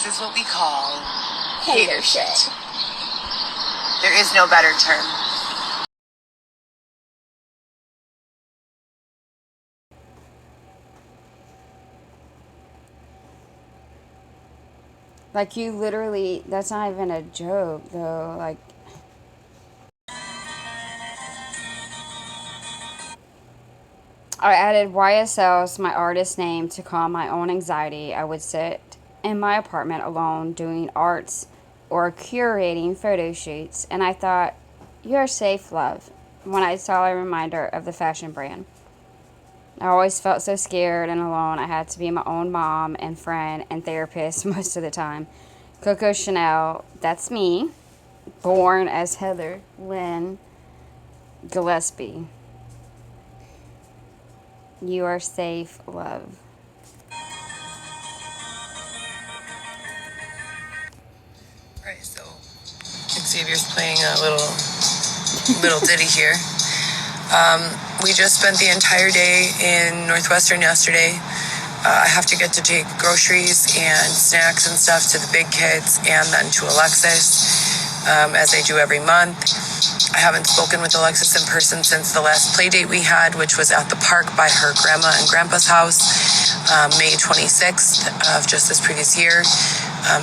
is what we call hater shit. There is no better term. Like, you literally, that's not even a joke, though. Like, I added YSL as my artist name to calm my own anxiety. I would sit in my apartment alone doing arts or curating photo shoots, and I thought, you're safe, love, when I saw a reminder of the fashion brand. I always felt so scared and alone. I had to be my own mom and friend and therapist most of the time. Coco Chanel, that's me, born as Heather Lynn Gillespie. You are safe, love. Alright, so Xavier's playing a little ditty here. We just spent the entire day in Northwestern yesterday. I have to get to take groceries and snacks and stuff to the big kids and then to Alexis, as I do every month. I haven't spoken with Alexis in person since the last play date we had, which was at the park by her grandma and grandpa's house, May 26th of just this previous year.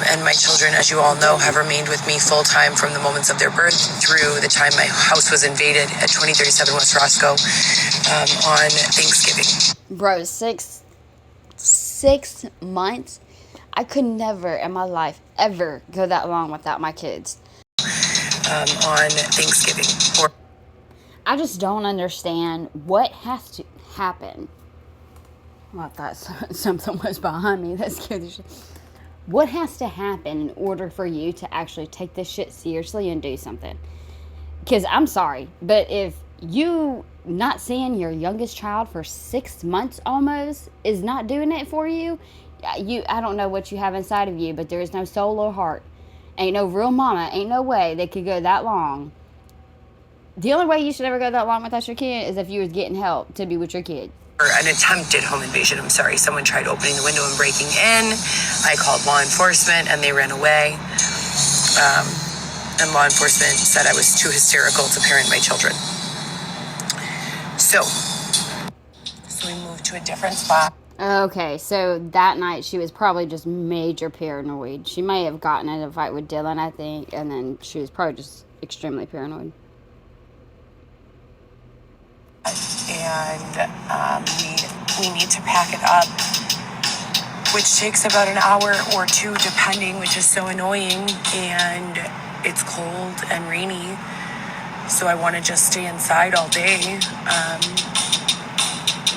And my children, as you all know, have remained with me full-time from the moments of their birth through the time my house was invaded at 2037 West Roscoe on Thanksgiving. Bro, six months? I could never in my life ever go that long without my kids. On Thanksgiving. I just don't understand what has to happen. Well, I thought something was behind me. That scared the shit. What has to happen in order for you to actually take this shit seriously and do something? Because I'm sorry, but if you not seeing your youngest child for 6 months almost is not doing it for you, I don't know what you have inside of you, but there is no soul or heart. Ain't no real mama, ain't no way they could go that long. The only way you should ever go that long without your kid is if you was getting help to be with your kid. Or an attempted home invasion, I'm sorry. Someone tried opening the window and breaking in. I called law enforcement and they ran away. And law enforcement said I was too hysterical to parent my children. So we moved to a different spot. Okay, so that night she was probably just major paranoid. She may have gotten in a fight with Dylan, I think, and then she was probably just extremely paranoid. And we need to pack it up, which takes about an hour or two depending, which is so annoying, and it's cold and rainy, so I want to just stay inside all day.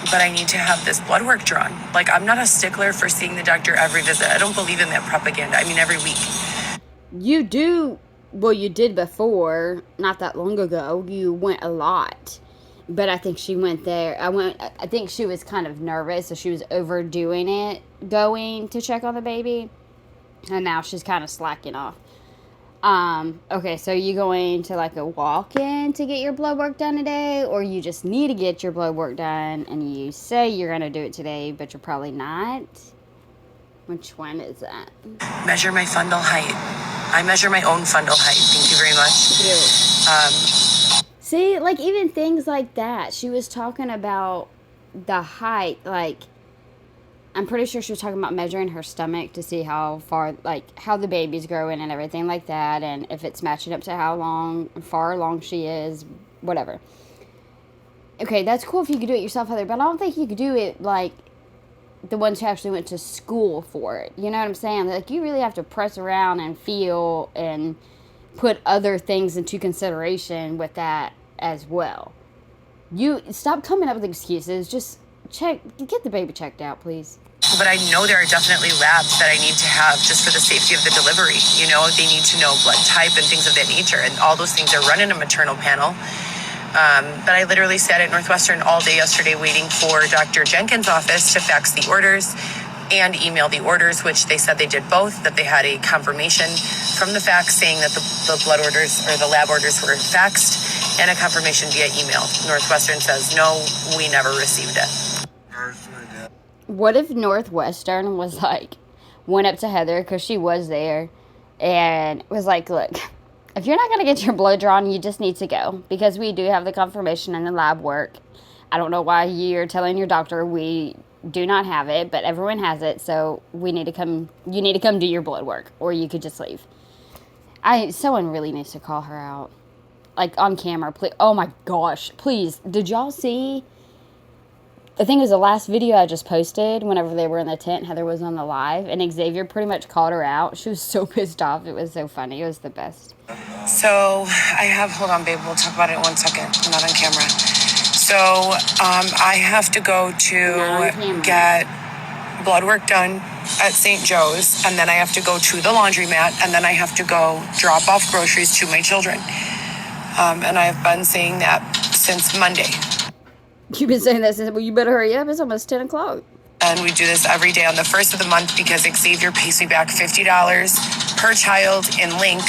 But I need to have this blood work drawn. Like, I'm not a stickler for seeing the doctor every visit. I don't believe in that propaganda. I mean, every week. You do, well, you did before, not that long ago. You went a lot. But I think she went there. I think she was kind of nervous, so she was overdoing it, going to check on the baby. And now she's kind of slacking off. Okay, so you going to like a walk-in to get your blood work done today, or you just need to get your blood work done and you say you're going to do it today, but you're probably not? Which one is that? Measure my fundal height. I measure my own fundal height. Thank you very much. See, like, even things like that. She was talking about the height, like, I'm pretty sure she was talking about measuring her stomach to see how far, like, how the baby's growing and everything like that, and if it's matching up to how far along she is, whatever. Okay, that's cool if you could do it yourself, Heather, but I don't think you could do it, like, the ones who actually went to school for it. You know what I'm saying? Like, you really have to press around and feel and put other things into consideration with that as well. You stop coming up with excuses. Just get the baby checked out, please. But I know there are definitely labs that I need to have just for the safety of the delivery. You know, they need to know blood type and things of that nature, and all those things are run in a maternal panel. But I literally sat at Northwestern all day yesterday waiting for Dr. Jenkins' office to fax the orders and email the orders, which they said they did both, that they had a confirmation from the fax saying that the blood orders or the lab orders were faxed, and a confirmation via email. Northwestern says, no, we never received it. What if Northwestern was like, went up to Heather because she was there and was like, look, if you're not going to get your blood drawn, you just need to go because we do have the confirmation and the lab work. I don't know why you're telling your doctor we do not have it, but everyone has it, so you need to come do your blood work, or you could just leave. Someone really needs to call her out. Like, on camera, please. Oh my gosh, please. Did y'all see? I think it was the last video I just posted whenever they were in the tent. Heather was on the live, and Xavier pretty much called her out. She was so pissed off. It was so funny. It was the best. So hold on, babe. We'll talk about it in 1 second. I'm not on camera. So I have to go to get blood work done at St. Joe's, and then I have to go to the laundromat, and then I have to go drop off groceries to my children. And I've been saying that since Monday. You've been saying that since, well, you better hurry up. It's almost 10 o'clock. And we do this every day on the first of the month because Xavier pays me back $50 per child in Link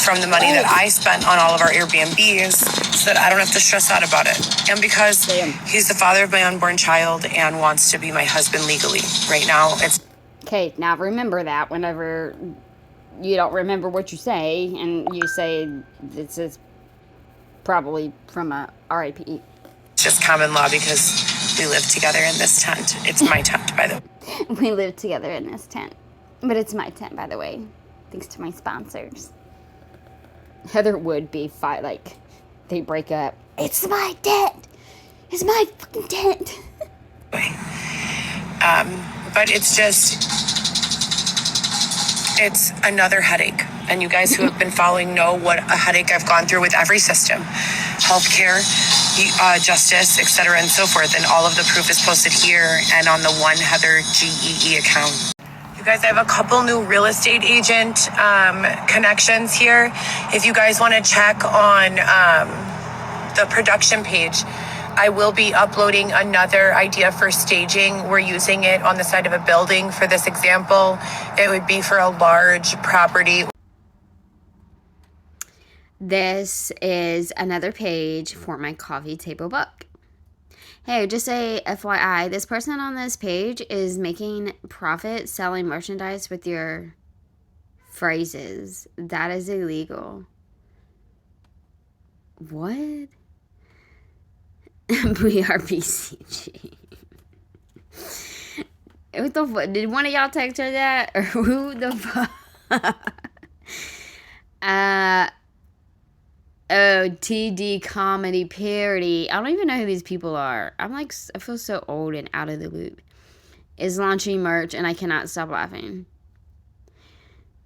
from the money that I spent on all of our Airbnbs so that I don't have to stress out about it. And because he's the father of my unborn child and wants to be my husband legally. Right now, it's... Okay, now remember that whenever you don't remember what you say and you say this is probably from a RIP. It's just common law because we live together in this tent. It's my tent, by the way. We live together in this tent. But it's my tent, by the way. Thanks to my sponsors. Heather would be like, they break up. It's my tent. It's my fucking tent. But it's just, it's another headache. And you guys who have been following know what a headache I've gone through with every system. Healthcare, justice, etc., and so forth. And all of the proof is posted here and on the One Heather GEE account. You guys, I have a couple new real estate agent connections here. If you guys want to check on the production page, I will be uploading another idea for staging. We're using it on the side of a building. For this example, it would be for a large property. This is another page for my coffee table book. Hey, just a FYI, this person on this page is making profit selling merchandise with your phrases. That is illegal. What? BRPCG. What the fuck? Did one of y'all text her that? Or who the fuck? Oh, TD comedy parody. I don't even know who these people are. I feel so old and out of the loop. Is launching merch and I cannot stop laughing.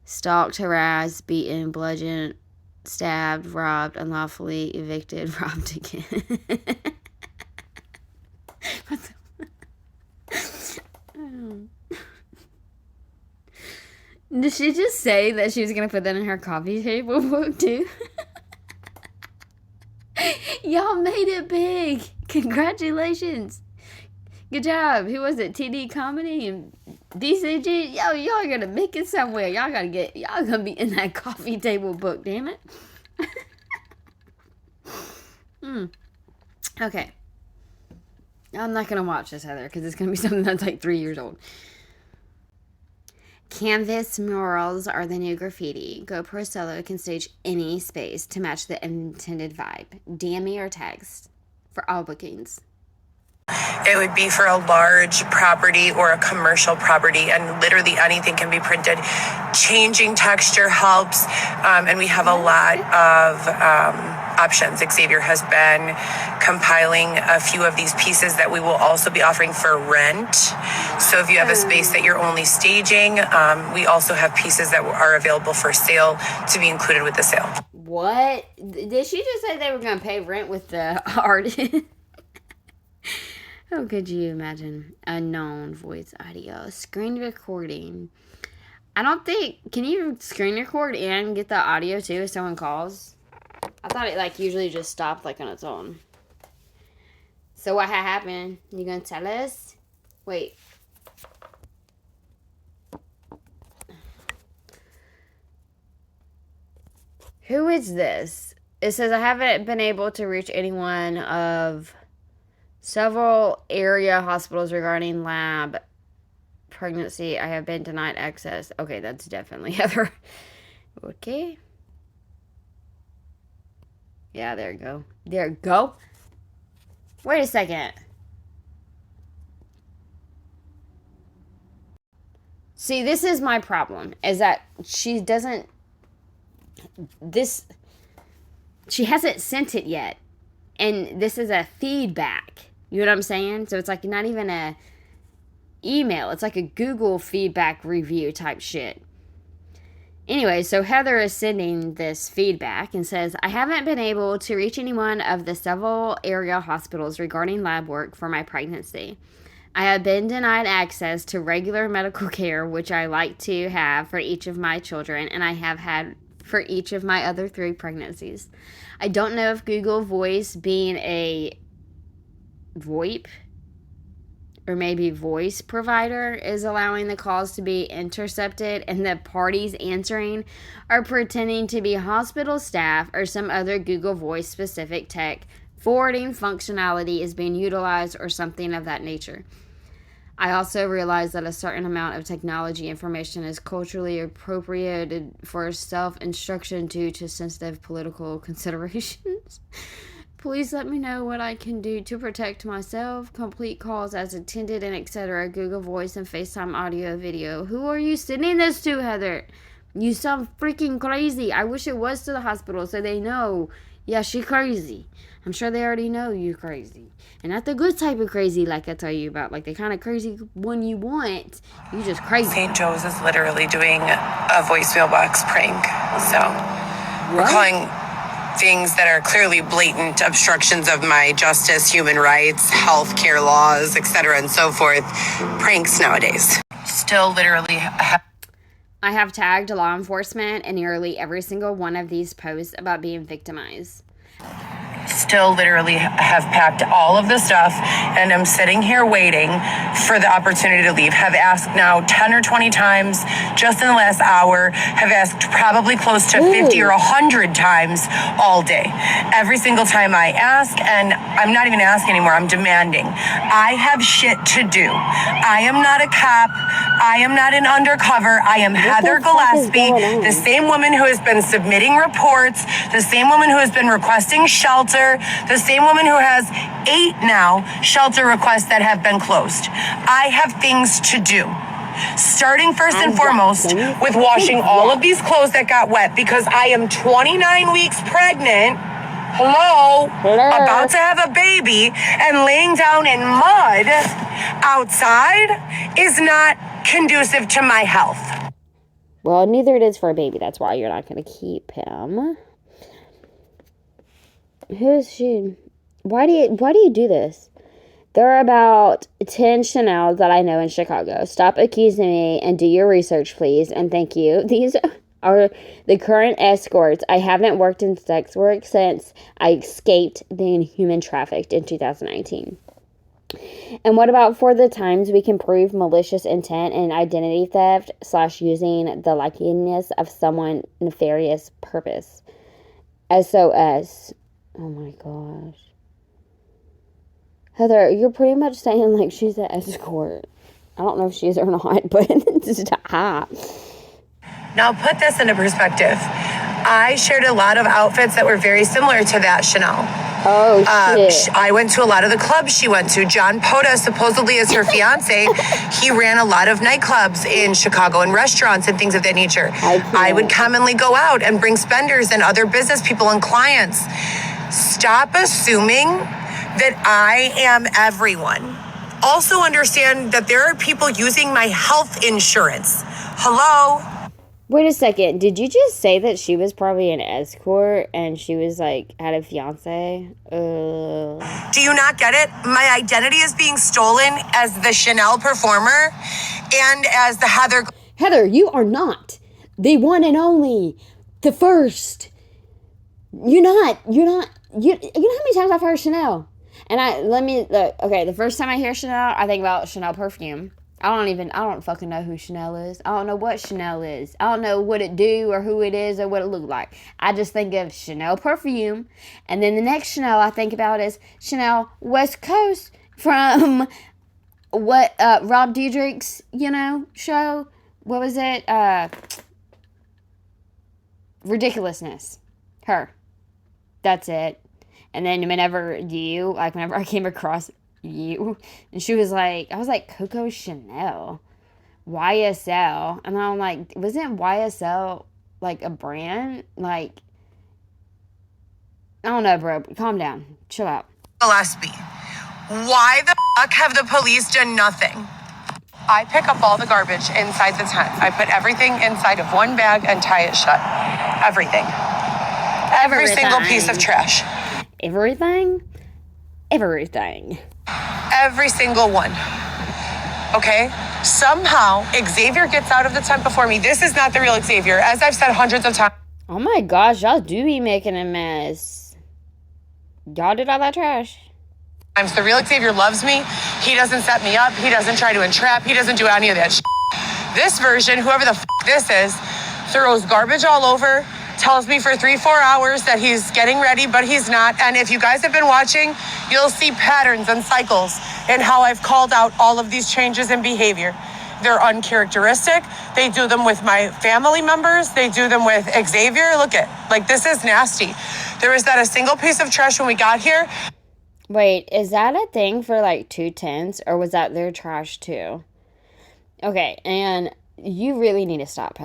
Stalked, harassed, beaten, bludgeoned, stabbed, robbed, unlawfully evicted, robbed again. What the... Did she just say that she was going to put that in her coffee table book too? Y'all made it big. Congratulations. Good job. Who was it? TD Comedy and BCG? Y'all are going to make it somewhere. Y'all going to be in that coffee table book, damn it. Okay. I'm not going to watch this, Heather, because it's going to be something that's like 3 years old. Canvas murals are the new graffiti. GoPro Solo can stage any space to match the intended vibe. DM me or text for all bookings. It would be for a large property or a commercial property, and literally anything can be printed. Changing texture helps, and we have a lot of options. Xavier has been compiling a few of these pieces that we will also be offering for rent. So if you have a space that you're only staging, we also have pieces that are available for sale to be included with the sale. What? Did she just say they were going to pay rent with the artist? How could you imagine? Unknown voice audio. Screen recording. I don't think... Can you screen record and get the audio too if someone calls? I thought it usually just stopped on its own. So what happened? You gonna tell us? Wait. Who is this? It says I haven't been able to reach anyone of several area hospitals regarding lab pregnancy. I have been denied access. Okay, that's definitely Heather. Okay. Yeah, there you go. There you go. Wait a second. See, this is my problem, is that she doesn't, she hasn't sent it yet. And this is a feedback. You know what I'm saying? So it's like not even a email. It's like a Google feedback review type shit. Anyway, so Heather is sending this feedback and says, I haven't been able to reach anyone of the several area hospitals regarding lab work for my pregnancy. I have been denied access to regular medical care, which I like to have for each of my children, and I have had for each of my other 3 pregnancies. I don't know if Google Voice, being a VoIP or maybe voice provider, is allowing the calls to be intercepted, and the parties answering are pretending to be hospital staff or some other Google Voice specific tech forwarding functionality is being utilized or something of that nature. I also realize that a certain amount of technology information is culturally appropriated for self-instruction due to sensitive political considerations. Please let me know what I can do to protect myself, complete calls as intended, and etc. Google Voice and FaceTime audio video. Who are you sending this to, Heather? You sound freaking crazy. I wish it was to the hospital so they know, yeah, she crazy. I'm sure they already know you're crazy. And not the good type of crazy like I tell you about. Like the kind of crazy one you want. You just crazy. St. Joe's is literally doing a voicemail box prank. So we're calling things that are clearly blatant obstructions of my justice, human rights, healthcare laws, etc., and so forth, pranks nowadays. Still literally I have tagged law enforcement in nearly every single one of these posts about being victimized. Still literally have packed all of the stuff and I'm sitting here waiting for the opportunity to leave. Have asked now 10 or 20 times just in the last hour. Have asked probably close to 50 or 100 times all day. Every single time I ask, and I'm not even asking anymore, I'm demanding. I have shit to do. I am not a cop. I am not an undercover. I am Heather Gillespie, the same woman who has been submitting reports, the same woman who has been requesting shelter, the same woman who has 8 now shelter requests that have been closed. I have things to do. Starting first and foremost with washing all of these clothes that got wet because I am 29 weeks pregnant. Hello, about to have a baby, and laying down in mud outside is not conducive to my health. Well, neither it is for a baby. That's why you're not going to keep him. Who is she? Why do you do this? There are about 10 Chanels that I know in Chicago. Stop accusing me and do your research, please, and thank you. These are the current escorts. I haven't worked in sex work since I escaped being human trafficked in 2019. And what about for the times we can prove malicious intent and identity theft / using the likeness of someone nefarious purpose? SOS. Oh my gosh. Heather, you're pretty much saying like she's an escort. I don't know if she is or not, but stop. Now put this into perspective. I shared a lot of outfits that were very similar to that Chanel. Oh, shit. I went to a lot of the clubs she went to. John Poda supposedly is her fiance. He ran a lot of nightclubs in Chicago and restaurants and things of that nature. I would commonly go out and bring spenders and other business people and clients. Stop assuming that I am everyone. Also understand that there are people using my health insurance. Hello? Wait a second. Did you just say that she was probably an escort and she was like had a fiance? Do you not get it? My identity is being stolen as the Chanel performer and as the Heather. Heather, you are not the one and only, the first. You know how many times I've heard Chanel? And the first time I hear Chanel, I think about Chanel perfume. I don't fucking know who Chanel is. I don't know what Chanel is. I don't know what it do or who it is or what it look like. I just think of Chanel perfume. And then the next Chanel I think about is Chanel West Coast from what Rob Diedrich's, show. What was it? Ridiculousness. Her. That's it. And then whenever I came across you, and she was like, I was like, Coco Chanel, YSL. And I'm like, wasn't YSL like a brand? Like, I don't know, bro. Calm down. Chill out. Gillespie. Why the fuck have the police done nothing? I pick up all the garbage inside the tent. I put everything inside of one bag and tie it shut. Everything. Every single piece of trash. Everything? Everything. Every single one. Okay? Somehow, Xavier gets out of the tent before me. This is not the real Xavier. As I've said hundreds of times. Oh my gosh, y'all do be making a mess. Y'all did all that trash. The real Xavier loves me. He doesn't set me up. He doesn't try to entrap. He doesn't do any of that shit. This version, whoever the this is, throws garbage all over, tells me for 3-4 hours that he's getting ready, but he's not. And if you guys have been watching, you'll see patterns and cycles in how I've called out all of these changes in behavior. They're uncharacteristic. They do them with my family members. They do them with Xavier. Look at, like, this is nasty. There was not a single piece of trash when we got here. Wait, is that a thing for like 2 tents, or was that their trash too? Okay, and you really need to stop.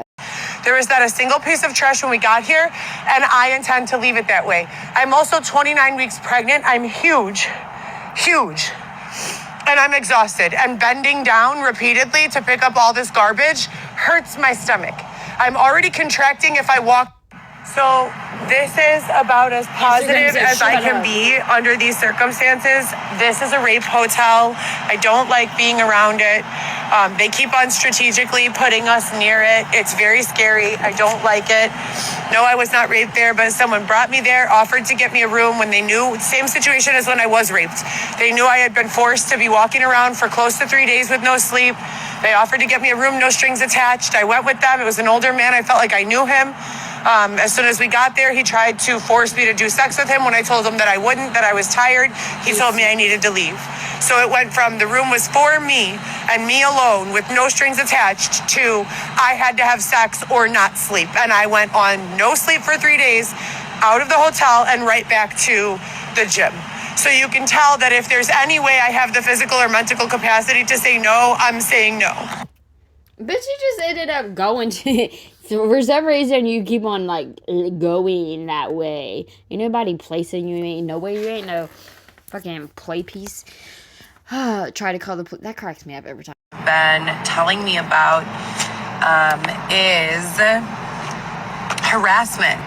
There was not a single piece of trash when we got here, and I intend to leave it that way. I'm also 29 weeks pregnant. I'm huge, and I'm exhausted. And bending down repeatedly to pick up all this garbage hurts my stomach. I'm already contracting if I walk. So this is about as positive as I can be under these circumstances. This is a rape hotel. I don't like being around it. They keep on strategically putting us near it. It's very scary. I don't like it. No, I was not raped there, but someone brought me there, offered to get me a room when they knew, same situation as when I was raped. They knew I had been forced to be walking around for close to 3 days with no sleep. They offered to get me a room, no strings attached. I went with them. It was an older man. I felt like I knew him. As soon as we got there, he tried to force me to do sex with him when I told him that I wouldn't, that I was tired. He told me I needed to leave. So it went from the room was for me and me alone with no strings attached to I had to have sex or not sleep. And I went on no sleep for 3 days, out of the hotel and right back to the gym. So you can tell that if there's any way I have the physical or mental capacity to say no, I'm saying no. But you just ended up going to... For some reason, you keep on, like, going that way. Ain't nobody placing you. Ain't no way. You ain't no fucking play piece. Try to call the police. That cracks me up every time. Been telling me about is harassment.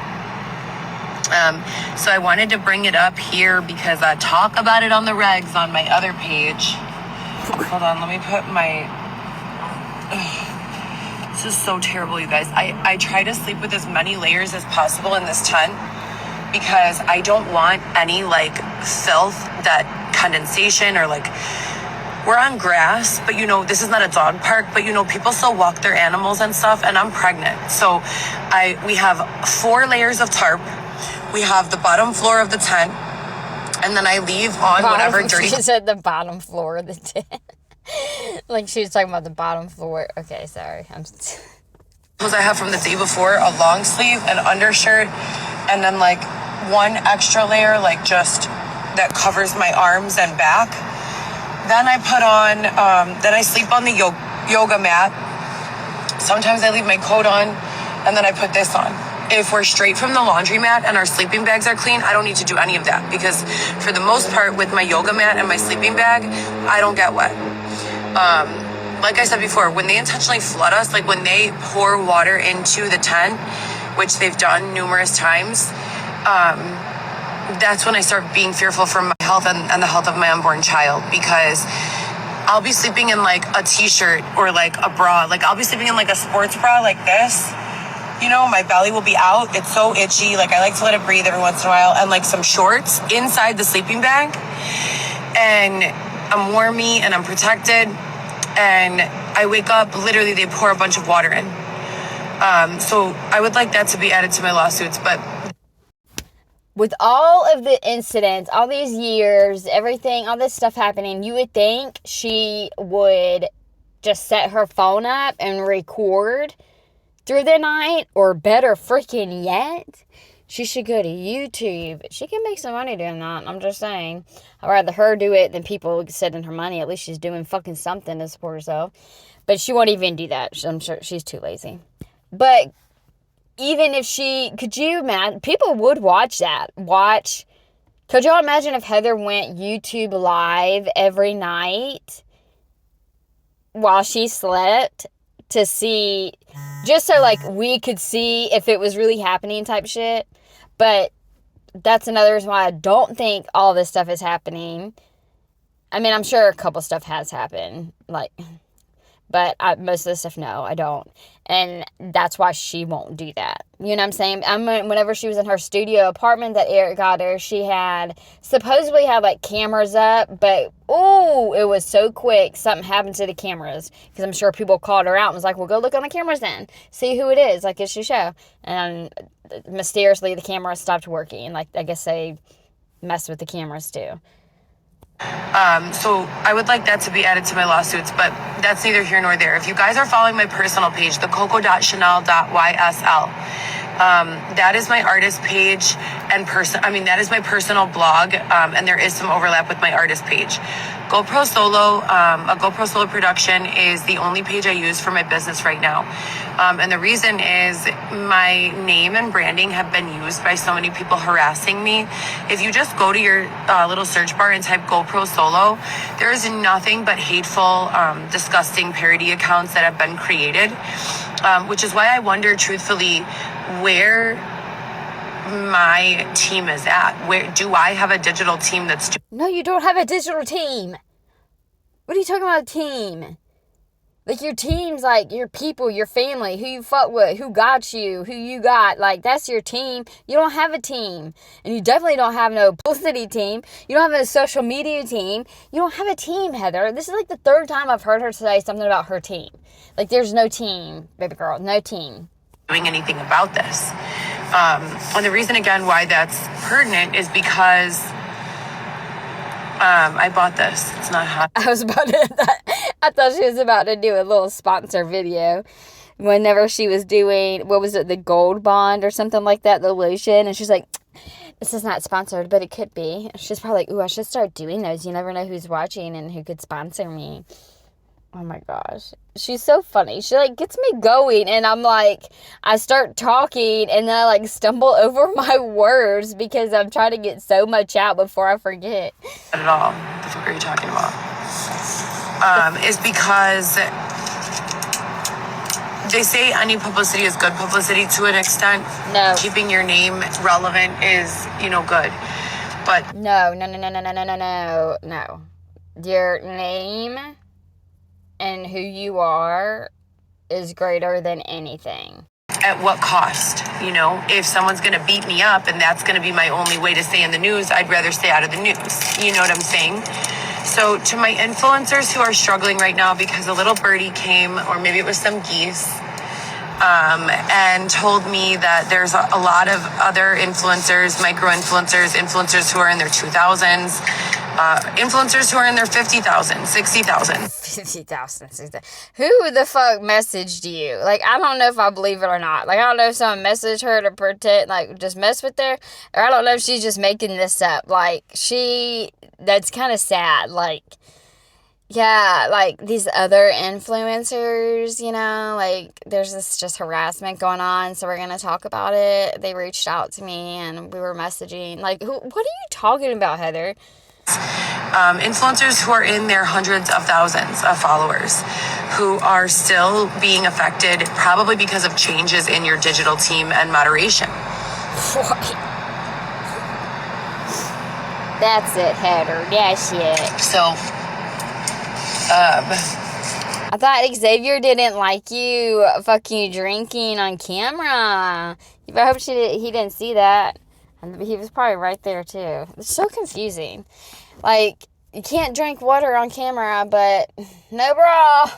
So I wanted to bring it up here because I talk about it on the regs on my other page. Hold on, let me put my... This is so terrible, you guys. I try to sleep with as many layers as possible in this tent because I don't want any, like, filth, that condensation, or, like, we're on grass, but, this is not a dog park, but, people still walk their animals and stuff, and I'm pregnant. So we have 4 layers of tarp. We have the bottom floor of the tent, and then I leave on whatever dirty... She said the bottom floor of the tent. Like she was talking about the bottom floor. Okay, sorry. Clothes I have from the day before, a long sleeve, an undershirt, and then like one extra layer, like just that covers my arms and back. Then I put on, then I sleep on the yoga mat. Sometimes I leave my coat on, and then I put this on. If we're straight from the laundromat and our sleeping bags are clean, I don't need to do any of that because for the most part with my yoga mat and my sleeping bag, I don't get wet. Like I said before, when they intentionally flood us, like when they pour water into the tent, which they've done numerous times, that's when I start being fearful for my health and the health of my unborn child, because I'll be sleeping in like a t-shirt or like a bra. Like I'll be sleeping in like a sports bra like this. My belly will be out. It's so itchy. Like I like to let it breathe every once in a while, and like some shorts inside the sleeping bag. And I'm warmy and I'm protected. And I wake up, literally they pour a bunch of water in. So I would like that to be added to my lawsuits, but... with all of the incidents, all these years, everything, all this stuff happening, you would think she would just set her phone up and record through the night, or better freaking yet, she should go to YouTube. She can make some money doing that. I'm just saying. I'd rather her do it than people sending her money. At least she's doing fucking something to support herself. But she won't even do that. I'm sure she's too lazy. But even if she, could you imagine, people would watch that. Could y'all imagine if Heather went YouTube live every night while she slept to see, just so like we could see if it was really happening type shit? But that's another reason why I don't think all this stuff is happening. I mean, I'm sure a couple stuff has happened, like, but most of the stuff, no, I don't. And that's why she won't do that. You know what I'm saying? Whenever she was in her studio apartment that Eric got her, she supposedly had like cameras up, but it was so quick. Something happened to the cameras, because I'm sure people called her out and was like, well, go look on the cameras then. See who it is. Like, it's your show. And mysteriously, the camera stopped working. Like, I guess they messed with the cameras too. So I would like that to be added to my lawsuits, but that's neither here nor there. If you guys are following my personal page, the coco.chanel.ysl, that is my artist page and that is my personal blog, and there is some overlap with my artist page. GoPro Solo, a GoPro Solo production is the only page I use for my business right now. And the reason is my name and branding have been used by so many people harassing me. If you just go to your little search bar and type GoPro Solo, there is nothing but hateful, disgusting parody accounts that have been created, which is why I wonder, truthfully, where my team is at. Where do I have a digital team that's doing? No, you don't have a digital team. What are you talking about, a team? Like, your team's like your people, your family, who you fuck with, who got you, who you got. Like, that's your team. You don't have a team. And you definitely don't have no publicity team. You don't have a social media team. You don't have a team, Heather. This is like the third time I've heard her say something about her team. Like, there's no team, baby girl. No team. Doing anything about this. And the reason, again, why that's pertinent is because I bought this. It's not hot. I thought she was about to do a little sponsor video whenever she was doing, what was it, the Gold Bond or something like that, the lotion. And she's like, this is not sponsored, but it could be. She's probably like, ooh, I should start doing those. You never know who's watching and who could sponsor me. Oh my gosh. She's so funny. She like gets me going, and I'm like, I start talking and then I like stumble over my words because I'm trying to get so much out before I forget. Not at all. What the fuck are you talking about? Is because they say any publicity is good publicity to an extent. No. Keeping your name relevant is, good. But No. Your name and who you are is greater than anything. At what cost? If someone's going to beat me up and that's going to be my only way to stay in the news, I'd rather stay out of the news. You know what I'm saying? So to my influencers who are struggling right now because a little birdie came, or maybe it was some geese, and told me that there's a lot of other influencers, micro-influencers, influencers who are in their 2000s, influencers who are in their 50,000, 60,000. 50,000, 60,000. Who the fuck messaged you? Like, I don't know if I believe it or not. Like, I don't know if someone messaged her to pretend, like, just mess with her, or I don't know if she's just making this up. Like, that's kind of sad. Like, yeah, like, these other influencers, like, there's this just harassment going on, so we're gonna talk about it. They reached out to me, and we were messaging. Like, what are you talking about, Heather? Influencers who are in their hundreds of thousands of followers who are still being affected, probably because of changes in your digital team and moderation. That's it, Heather. That's it. So, I thought Xavier didn't like you fucking drinking on camera. I hope he didn't see that. And he was probably right there too. It's so confusing. Like, you can't drink water on camera, but no bra.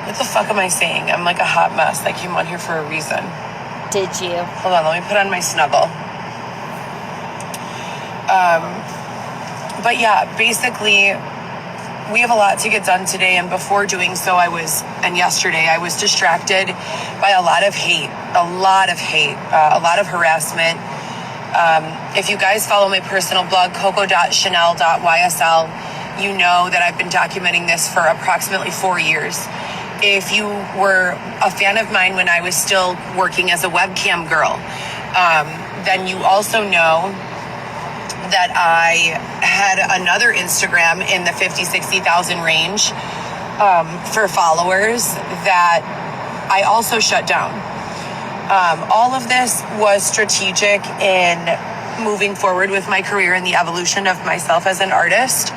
What the fuck am I saying? I'm like a hot mess. I came on here for a reason. Did you? Hold on, let me put on my snuggle. But yeah, basically, we have a lot to get done today, and before doing so, yesterday, I was distracted by a lot of hate, a lot of harassment. If you guys follow my personal blog, coco.chanel.ysl, you know that I've been documenting this for approximately 4 years. If you were a fan of mine when I was still working as a webcam girl, then you also know that I had another Instagram in the 50, 60,000 range for followers that I also shut down. All of this was strategic in moving forward with my career and the evolution of myself as an artist.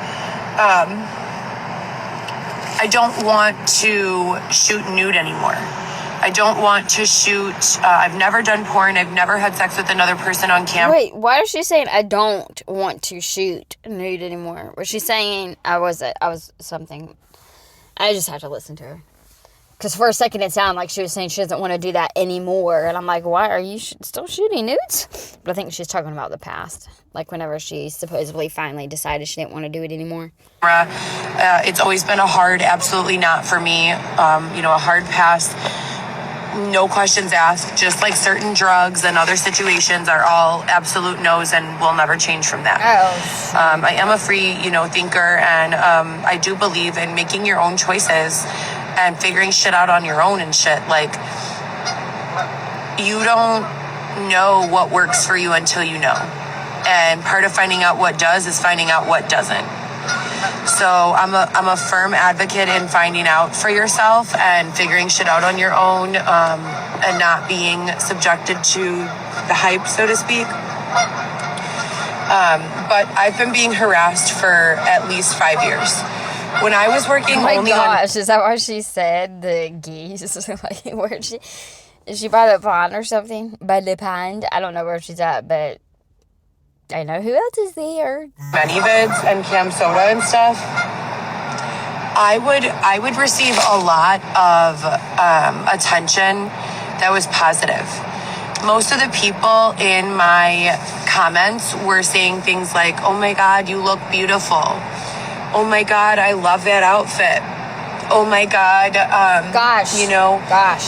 I don't want to shoot nude anymore. I don't want to shoot. I've never done porn. I've never had sex with another person on camera. Wait, why is she saying I don't want to shoot nude anymore? Was she saying I was something? I just have to listen to her. Because for a second it sounded like she was saying she doesn't want to do that anymore. And I'm like, why are you still shooting nudes? But I think she's talking about the past. Like whenever she supposedly finally decided she didn't want to do it anymore. It's always been a hard, absolutely not for me. A hard pass. No questions asked. Just like certain drugs and other situations are all absolute no's and will never change from that. I am a free, thinker. And I do believe in making your own choices and figuring shit out on your own and shit. Like, you don't know what works for you until you know. And part of finding out what does is finding out what doesn't. So I'm a firm advocate in finding out for yourself and figuring shit out on your own, and not being subjected to the hype, so to speak. But I've been being harassed for at least 5 years. When I was working only gosh, is that why she said the geese? Like, where is she by the pond or something? By the pond? I don't know where she's at, but I know who else is there. Many vids and Cam Soda and stuff. I would receive a lot of attention that was positive. Most of the people in my comments were saying things like, "Oh my God, you look beautiful. Oh my God, I love that outfit. Oh my God, gosh,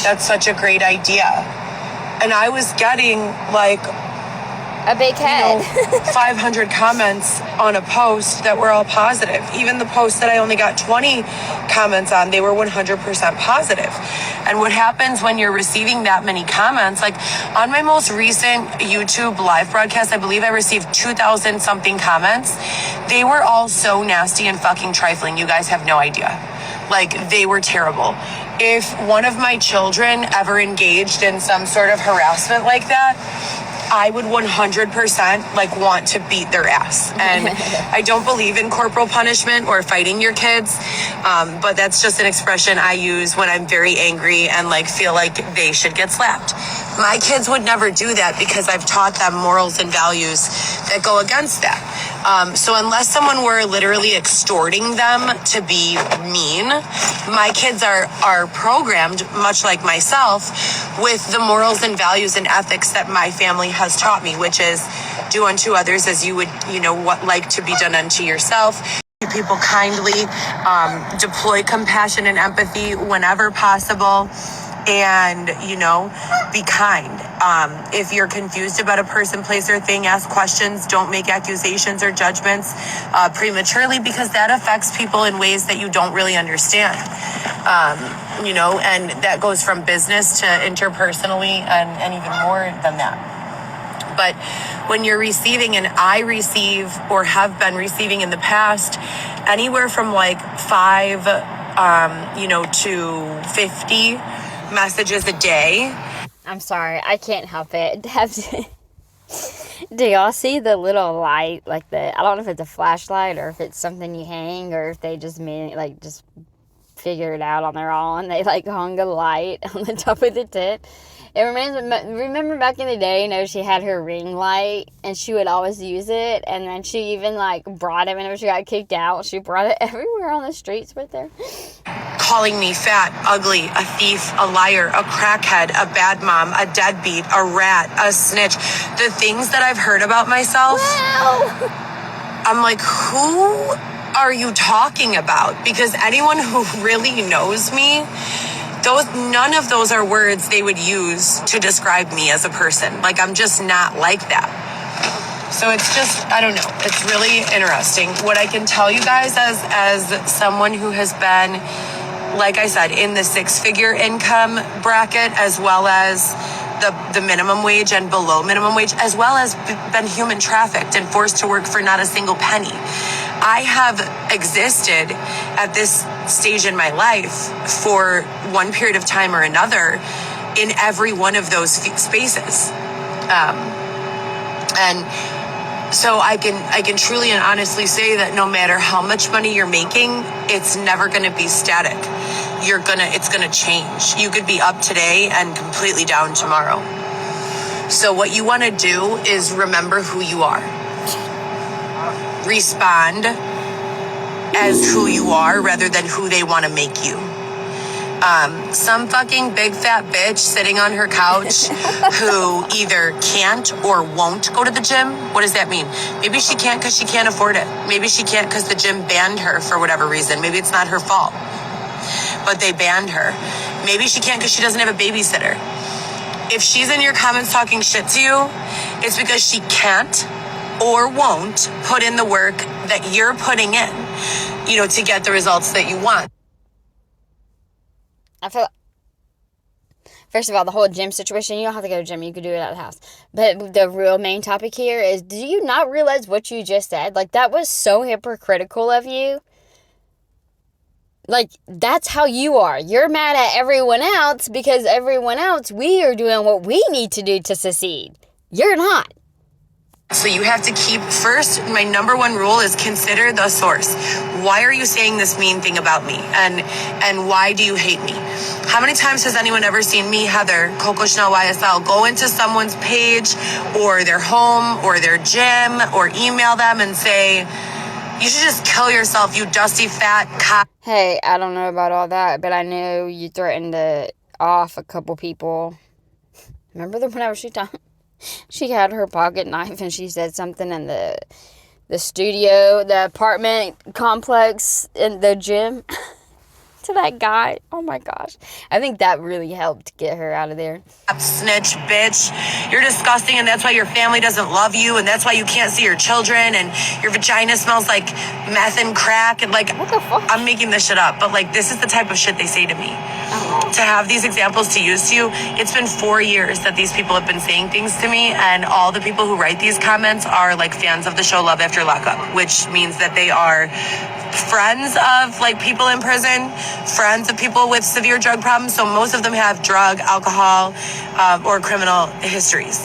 that's such a great idea." And I was getting like a big head. 500 comments on a post that were all positive. Even the post that I only got 20 comments on, they were 100% positive. And what happens when you're receiving that many comments, like on my most recent YouTube live broadcast, I believe I received 2,000 something comments. They were all so nasty and fucking trifling. You guys have no idea. Like, they were terrible. If one of my children ever engaged in some sort of harassment like that, I would 100% want to beat their ass. And I don't believe in corporal punishment or fighting your kids. But that's just an expression I use when I'm very angry and feel like they should get slapped. My kids would never do that because I've taught them morals and values that go against that. So unless someone were literally extorting them to be mean, my kids are programmed, much like myself, with the morals and values and ethics that my family has taught me, which is do unto others as you would, what like to be done unto yourself. People kindly, deploy compassion and empathy whenever possible, and be kind. If you're confused about a person, place, or thing, ask questions. Don't make accusations or judgments prematurely, because that affects people in ways that you don't really understand. And that goes from business to interpersonally and even more than that. But when you're receiving, and I receive or have been receiving in the past, anywhere from 5, to 50 messages a day. I'm sorry, I can't help it. Do y'all see the little light, I don't know if it's a flashlight or if it's something you hang, or if they just just figure it out on their own. They hung a light on the top of the tent. It remember back in the day, she had her ring light, and she would always use it, and then she even brought it whenever she got kicked out. She brought it everywhere on the streets with her. calling me fat, ugly, a thief, a liar, a crackhead, a bad mom, a deadbeat, a rat, a snitch. The things that I've heard about myself, I'm like, who are you talking about? Because anyone who really knows me, none of those are words they would use to describe me as a person. Like, I'm just not like that. So it's just, I don't know. It's really interesting. What I can tell you guys as someone who has been, like I said, in the 6-figure income bracket, as well as the minimum wage and below minimum wage, as well as been human trafficked and forced to work for not a single penny. I have existed at this stage in my life for one period of time or another in every one of those spaces. And so I can truly and honestly say that no matter how much money you're making, it's never going to be static. It's going to change. You could be up today and completely down tomorrow. So what you want to do is remember who you are. Respond as who you are rather than who they want to make you. Some fucking big fat bitch sitting on her couch who either can't or won't go to the gym. What does that mean? Maybe she can't because she can't afford it. Maybe she can't because the gym banned her for whatever reason. Maybe it's not her fault, but they banned her. Maybe she can't because she doesn't have a babysitter. If she's in your comments talking shit to you, it's because she can't or won't put in the work that you're putting in, to get the results that you want. I feel, first of all, the whole gym situation, you don't have to go to the gym. You can do it at the house. But the real main topic here is, do you not realize what you just said? Like, that was so hypocritical of you. Like, that's how you are. You're mad at everyone else because everyone else, we are doing what we need to do to succeed. You're not. So you have to keep, first, my number one rule is consider the source. Why are you saying this mean thing about me? And why do you hate me? How many times has anyone ever seen me, Heather, COCO Chanel YSL, go into someone's page or their home or their gym or email them and say, you should just kill yourself, you dusty fat cock. Hey, I don't know about all that, but I know you threatened to off a couple people. Remember whenever she had her pocket knife and she said something in the studio, the apartment complex in the gym to that guy. Oh my gosh. I think that really helped get her out of there. Snitch, bitch. You're disgusting, and that's why your family doesn't love you, and that's why you can't see your children, and your vagina smells like meth and crack, and like, what the fuck? I'm making this shit up, but like, this is the type of shit they say to me. To have these examples to use to you, it's been 4 years that these people have been saying things to me, and all the people who write these comments are like fans of the show Love After Lockup, which means that they are friends of like people in prison, friends of people with severe drug problems. So most of them have drug, alcohol, or criminal histories.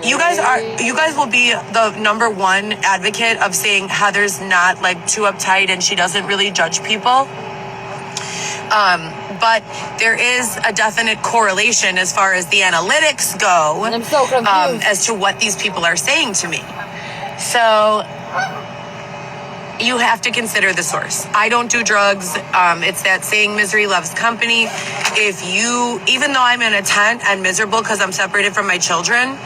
You guys will be the number one advocate of saying Heather's not like too uptight and she doesn't really judge people. But there is a definite correlation as far as the analytics go, I'm so confused. as to what these people are saying to me. So you have to consider the source. I don't do drugs. It's that saying, misery loves company. Even though I'm in a tent and miserable because I'm separated from my children,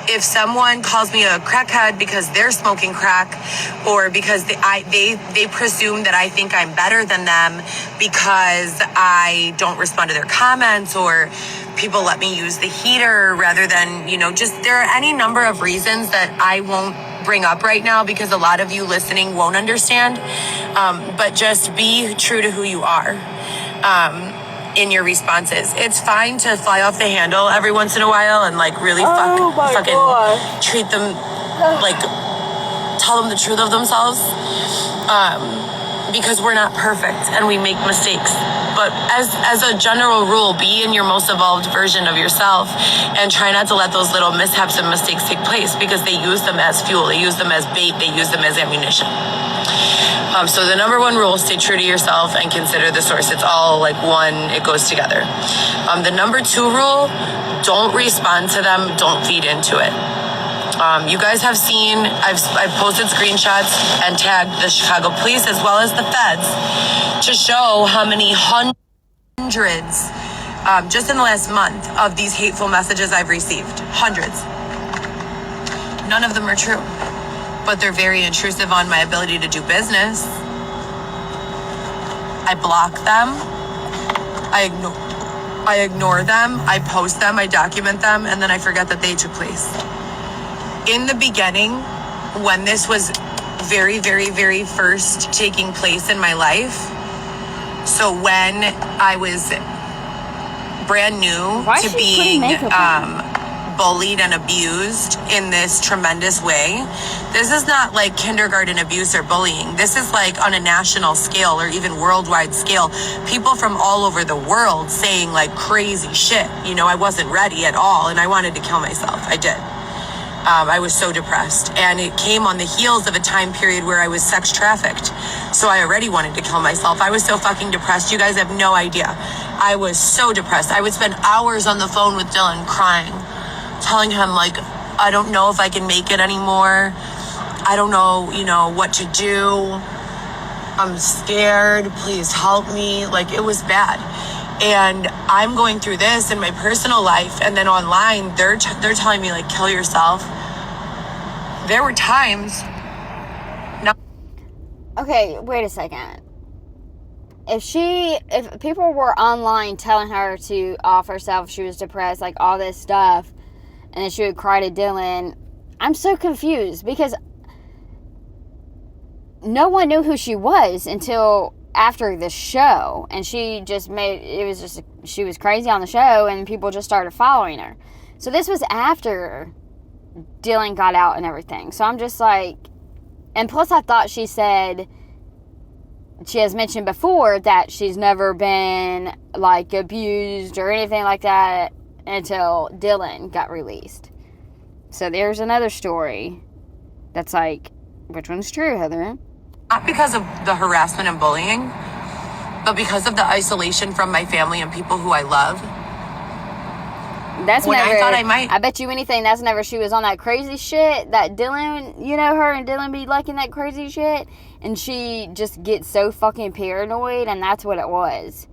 if someone calls me a crackhead because they're smoking crack, or because they presume that I think I'm better than them because I don't respond to their comments, or people let me use the heater rather than, just there are any number of reasons that I won't bring up right now because a lot of you listening won't understand. But just be true to who you are in your responses. It's fine to fly off the handle every once in a while and like really fucking treat them, like tell them the truth of themselves. Because we're not perfect and we make mistakes. But as a general rule, be in your most evolved version of yourself and try not to let those little mishaps and mistakes take place, because they use them as fuel, they use them as bait, they use them as ammunition. So the number one rule, stay true to yourself and consider the source. It's all like one, it goes together. The number two rule, don't respond to them, don't feed into it. You guys have seen, I've posted screenshots and tagged the Chicago police as well as the feds to show how many hundreds, just in the last month, of these hateful messages I've received. Hundreds. None of them are true, but they're very intrusive on my ability to do business. I block them. I ignore them. I post them. I document them, and then I forget that they took place. In the beginning, when this was very, very, very first taking place in my life, so when I was brand new to being bullied and abused in this tremendous way, this is not like kindergarten abuse or bullying. This is like on a national scale or even worldwide scale. People from all over the world saying like crazy shit. You know, I wasn't ready at all and I wanted to kill myself. I did. I was so depressed, and it came on the heels of a time period where I was sex trafficked. So I already wanted to kill myself. I was so fucking depressed. You guys have no idea. I was so depressed. I would spend hours on the phone with Dylan crying, telling him like, I don't know if I can make it anymore. I don't know, you know, what to do. I'm scared. Please help me. Like, it was bad. And I'm going through this in my personal life, and then online, they're telling me like, kill yourself. There were times. Okay, wait a second. If people were online telling her to off herself, she was depressed, like all this stuff, and then she would cry to Dylan, I'm so confused because no one knew who she was until after the show, and she was crazy on the show, and people just started following her. So this was after Dylan got out and everything. So I'm just like, and plus I thought she said, she has mentioned before that she's never been like abused or anything like that until Dylan got released. So there's another story that's like, which one's true, Heather? Not because of the harassment and bullying, but because of the isolation from my family and people who I love. That's when never, I thought I might. I bet you anything that's never she was on that crazy shit that Dylan, you know, her and Dylan be liking that crazy shit, and she just gets so fucking paranoid, and that's what it was.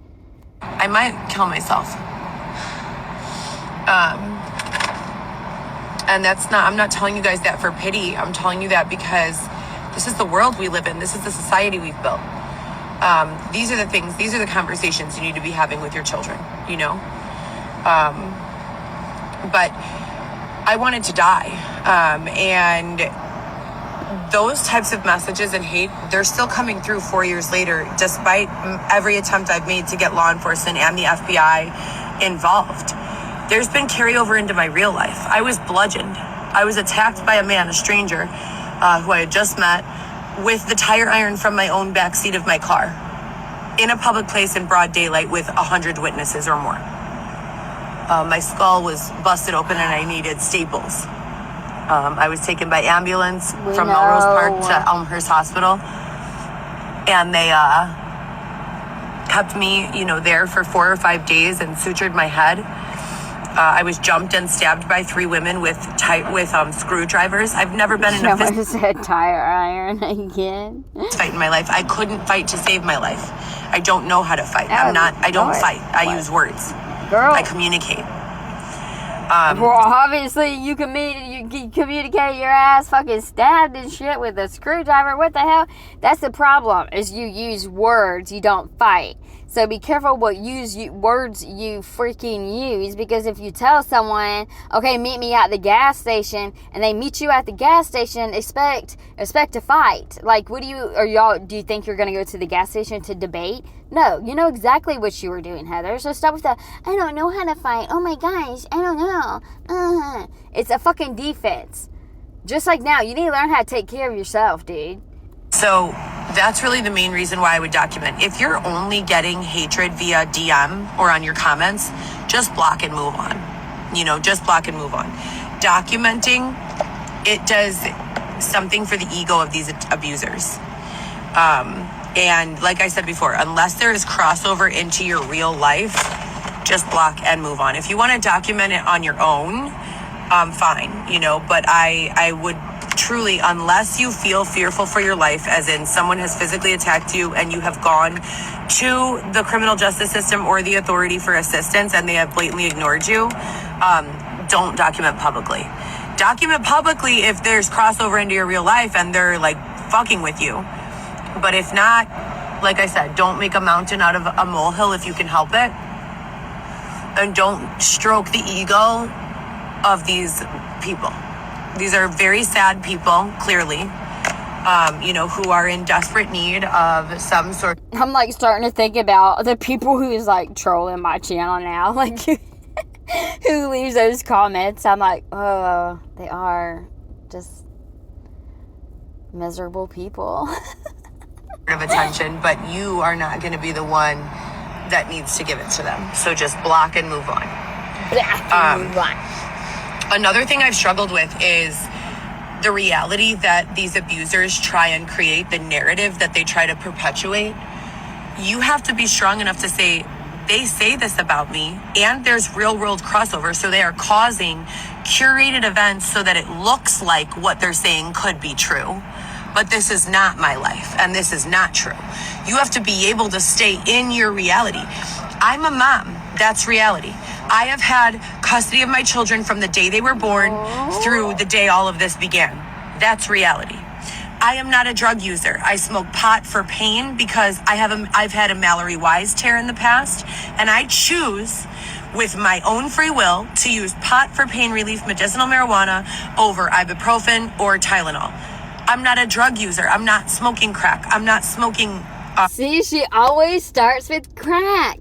I might kill myself. And that's not, I'm not telling you guys that for pity. I'm telling you that because this is the world we live in. This is the society we've built. These are the things, these are the conversations you need to be having with your children, you know? But I wanted to die. And those types of messages and hate, they're still coming through 4 years later, despite every attempt I've made to get law enforcement and the FBI involved. There's been carryover into my real life. I was bludgeoned. I was attacked by a man, a stranger, who I had just met, with the tire iron from my own backseat of my car in a public place in broad daylight with 100 witnesses or more. My skull was busted open and I needed staples. I was taken by ambulance from Melrose Park to Elmhurst Hospital, and they kept me, you know, there for 4 or 5 days and sutured my head. I was jumped and stabbed by 3 women with screwdrivers. I've never been in a fist said tire iron again. Fight in my life. I couldn't fight to save my life. I don't know how to fight. I don't fight. I use words. Girl. I communicate. Well, obviously you communicate your ass fucking stabbed and shit with a screwdriver. What the hell? That's the problem, is you use words, you don't fight. So be careful what words you freaking use, because if you tell someone, okay, meet me at the gas station, and they meet you at the gas station, expect to fight. Like, do you think you're going to go to the gas station to debate? No, you know exactly what you were doing, Heather. So stop with the, I don't know how to fight. Oh my gosh, I don't know. It's a fucking defense. Just like now, you need to learn how to take care of yourself, dude. So that's really the main reason why I would document. If you're only getting hatred via DM or on your comments, just block and move on. You know, just block and move on. Documenting, it does something for the ego of these abusers. And like I said before, unless there is crossover into your real life, just block and move on. If you want to document it on your own, fine, you know, but I would truly, unless you feel fearful for your life, as in someone has physically attacked you and you have gone to the criminal justice system or the authority for assistance and they have blatantly ignored you, don't document publicly. Document publicly if there's crossover into your real life and they're like fucking with you. But if not, like I said, don't make a mountain out of a molehill if you can help it. And don't stroke the ego of these people. These are very sad people, clearly, who are in desperate need of some sort. I'm like starting to think about the people who's like trolling my channel now, like who leaves those comments. I'm like, oh, they are just miserable people. Of attention, but you are not going to be the one that needs to give it to them. So just block and move on. Another thing I've struggled with is the reality that these abusers try and create, the narrative that they try to perpetuate. You have to be strong enough to say, they say this about me, and there's real world crossover, so they are causing curated events so that it looks like what they're saying could be true. But this is not my life, and this is not true. You have to be able to stay in your reality. I'm a mom. That's reality. I have had custody of my children from the day they were born through the day all of this began. That's reality. I am not a drug user. I smoke pot for pain because I've had a Mallory Wise tear in the past, and I choose with my own free will to use pot for pain relief medicinal marijuana over ibuprofen or Tylenol. I'm not a drug user. I'm not smoking crack. I'm not smoking. See, she always starts with crack.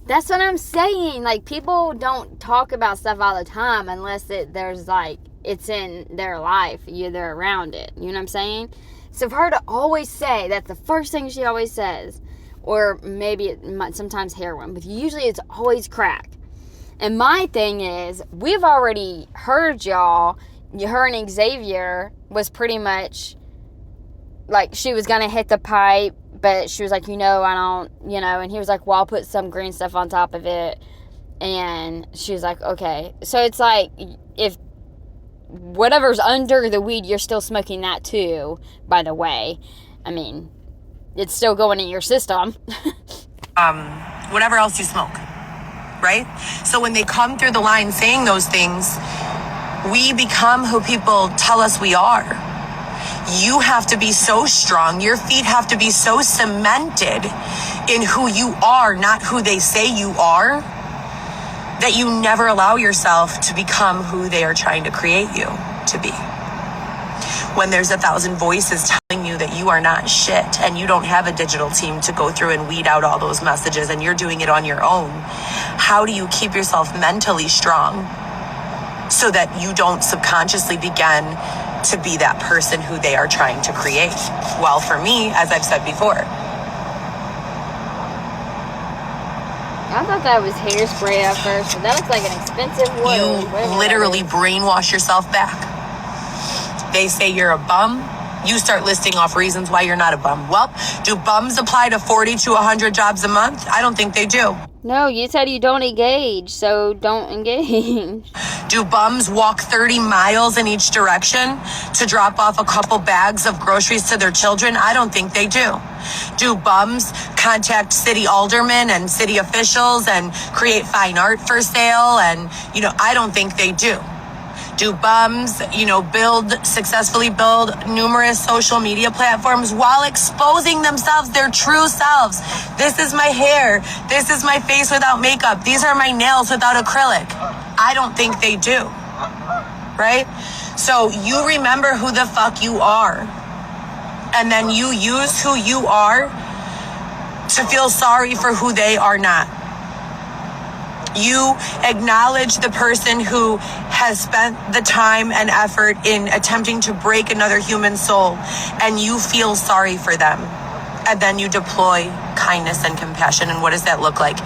That's what I'm saying. Like, people don't talk about stuff all the time unless it's in their life. They're around it. You know what I'm saying? So for her to always say, that's the first thing she always says. Or maybe sometimes heroin. But usually it's always crack. And my thing is, we've already heard y'all. Her and Xavier was pretty much like she was going to hit the pipe, but she was like, I don't, and he was like, well, I'll put some green stuff on top of it. And she was like, okay. So it's like, if whatever's under the weed, you're still smoking that too, by the way. I mean, it's still going in your system. Whatever else you smoke, right? So when they come through the line saying those things, we become who people tell us we are. You have to be so strong. Your feet have to be so cemented in who you are, not who they say you are, that you never allow yourself to become who they are trying to create you to be. When there's 1,000 voices telling you that you are not shit and you don't have a digital team to go through and weed out all those messages and you're doing it on your own, how do you keep yourself mentally strong so that you don't subconsciously begin to be that person who they are trying to create? Well, for me, as I've said before, I thought that was hairspray at first, but that looks like an expensive word. You literally brainwash yourself back. They say you're a bum. You start listing off reasons why you're not a bum. Well, do bums apply to 40 to 100 jobs a month? I don't think they do. No, you said you don't engage, so don't engage. Do bums walk 30 miles in each direction to drop off a couple bags of groceries to their children? I don't think they do. Do bums contact city aldermen and city officials and create fine art for sale? And, I don't think they do. Do bums, successfully build numerous social media platforms while exposing themselves, their true selves? This is my hair. This is my face without makeup. These are my nails without acrylic. I don't think they do. Right? So you remember who the fuck you are. And then you use who you are to feel sorry for who they are not. You acknowledge the person who has spent the time and effort in attempting to break another human soul, and you feel sorry for them. And then you deploy kindness and compassion. And what does that look like?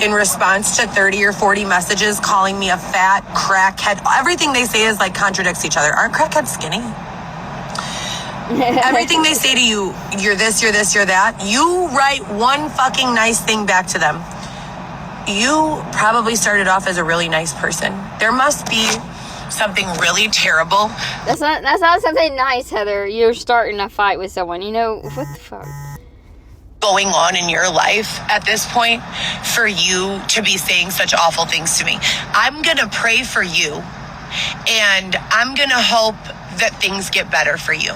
In response to 30 or 40 messages calling me a fat crackhead, everything they say is like contradicts each other. Aren't crackheads skinny? Everything they say to you, you're this, you're this, you're that. You write one fucking nice thing back to them. You probably started off as a really nice person. There must be something really terrible. That's not something nice, Heather. You're starting a fight with someone. You know, what the fuck? Going on in your life at this point for you to be saying such awful things to me. I'm going to pray for you, and I'm going to hope that things get better for you.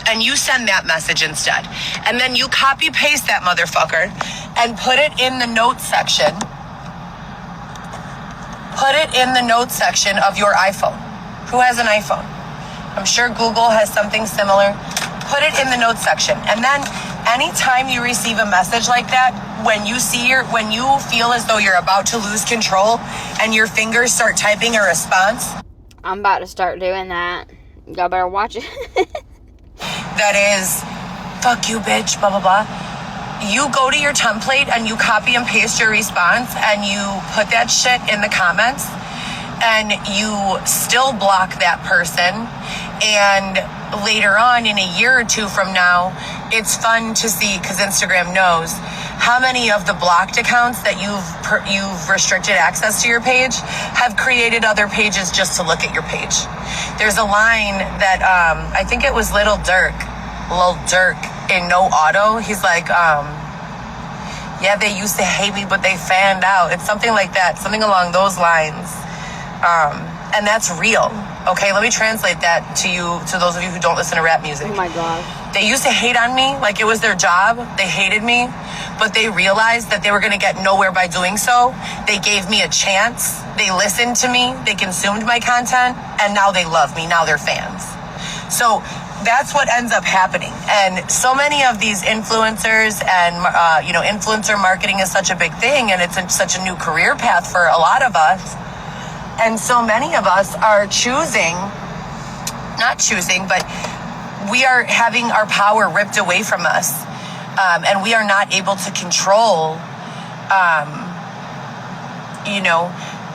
And you send that message instead. And then you copy paste that motherfucker and put it in the notes section. Put it in the notes section of your iPhone. Who has an iPhone? I'm sure Google has something similar. Put it in the notes section. And then anytime you receive a message like that, when you feel as though you're about to lose control and your fingers start typing a response. I'm about to start doing that. Y'all better watch it. That is, fuck you, bitch, blah, blah, blah. You go to your template and you copy and paste your response and you put that shit in the comments and you still block that person. And later on, in a year or two from now, it's fun to see, because Instagram knows how many of the blocked accounts that you've restricted access to your page have created other pages just to look at your page. There's a line that I think it was Lil Durk in No Auto. He's like, yeah, they used to hate me, but they fanned out. It's something like that, something along those lines. And that's real. Okay, let me translate that to you, to those of you who don't listen to rap music. Oh my gosh. They used to hate on me like it was their job. They hated me, but they realized that they were going to get nowhere by doing so. They gave me a chance. They listened to me. They consumed my content, and now they love me. Now they're fans. So that's what ends up happening. And so many of these influencers and, influencer marketing is such a big thing, and it's such a new career path for a lot of us. And so many of us are but we are having our power ripped away from us. And we are not able to control,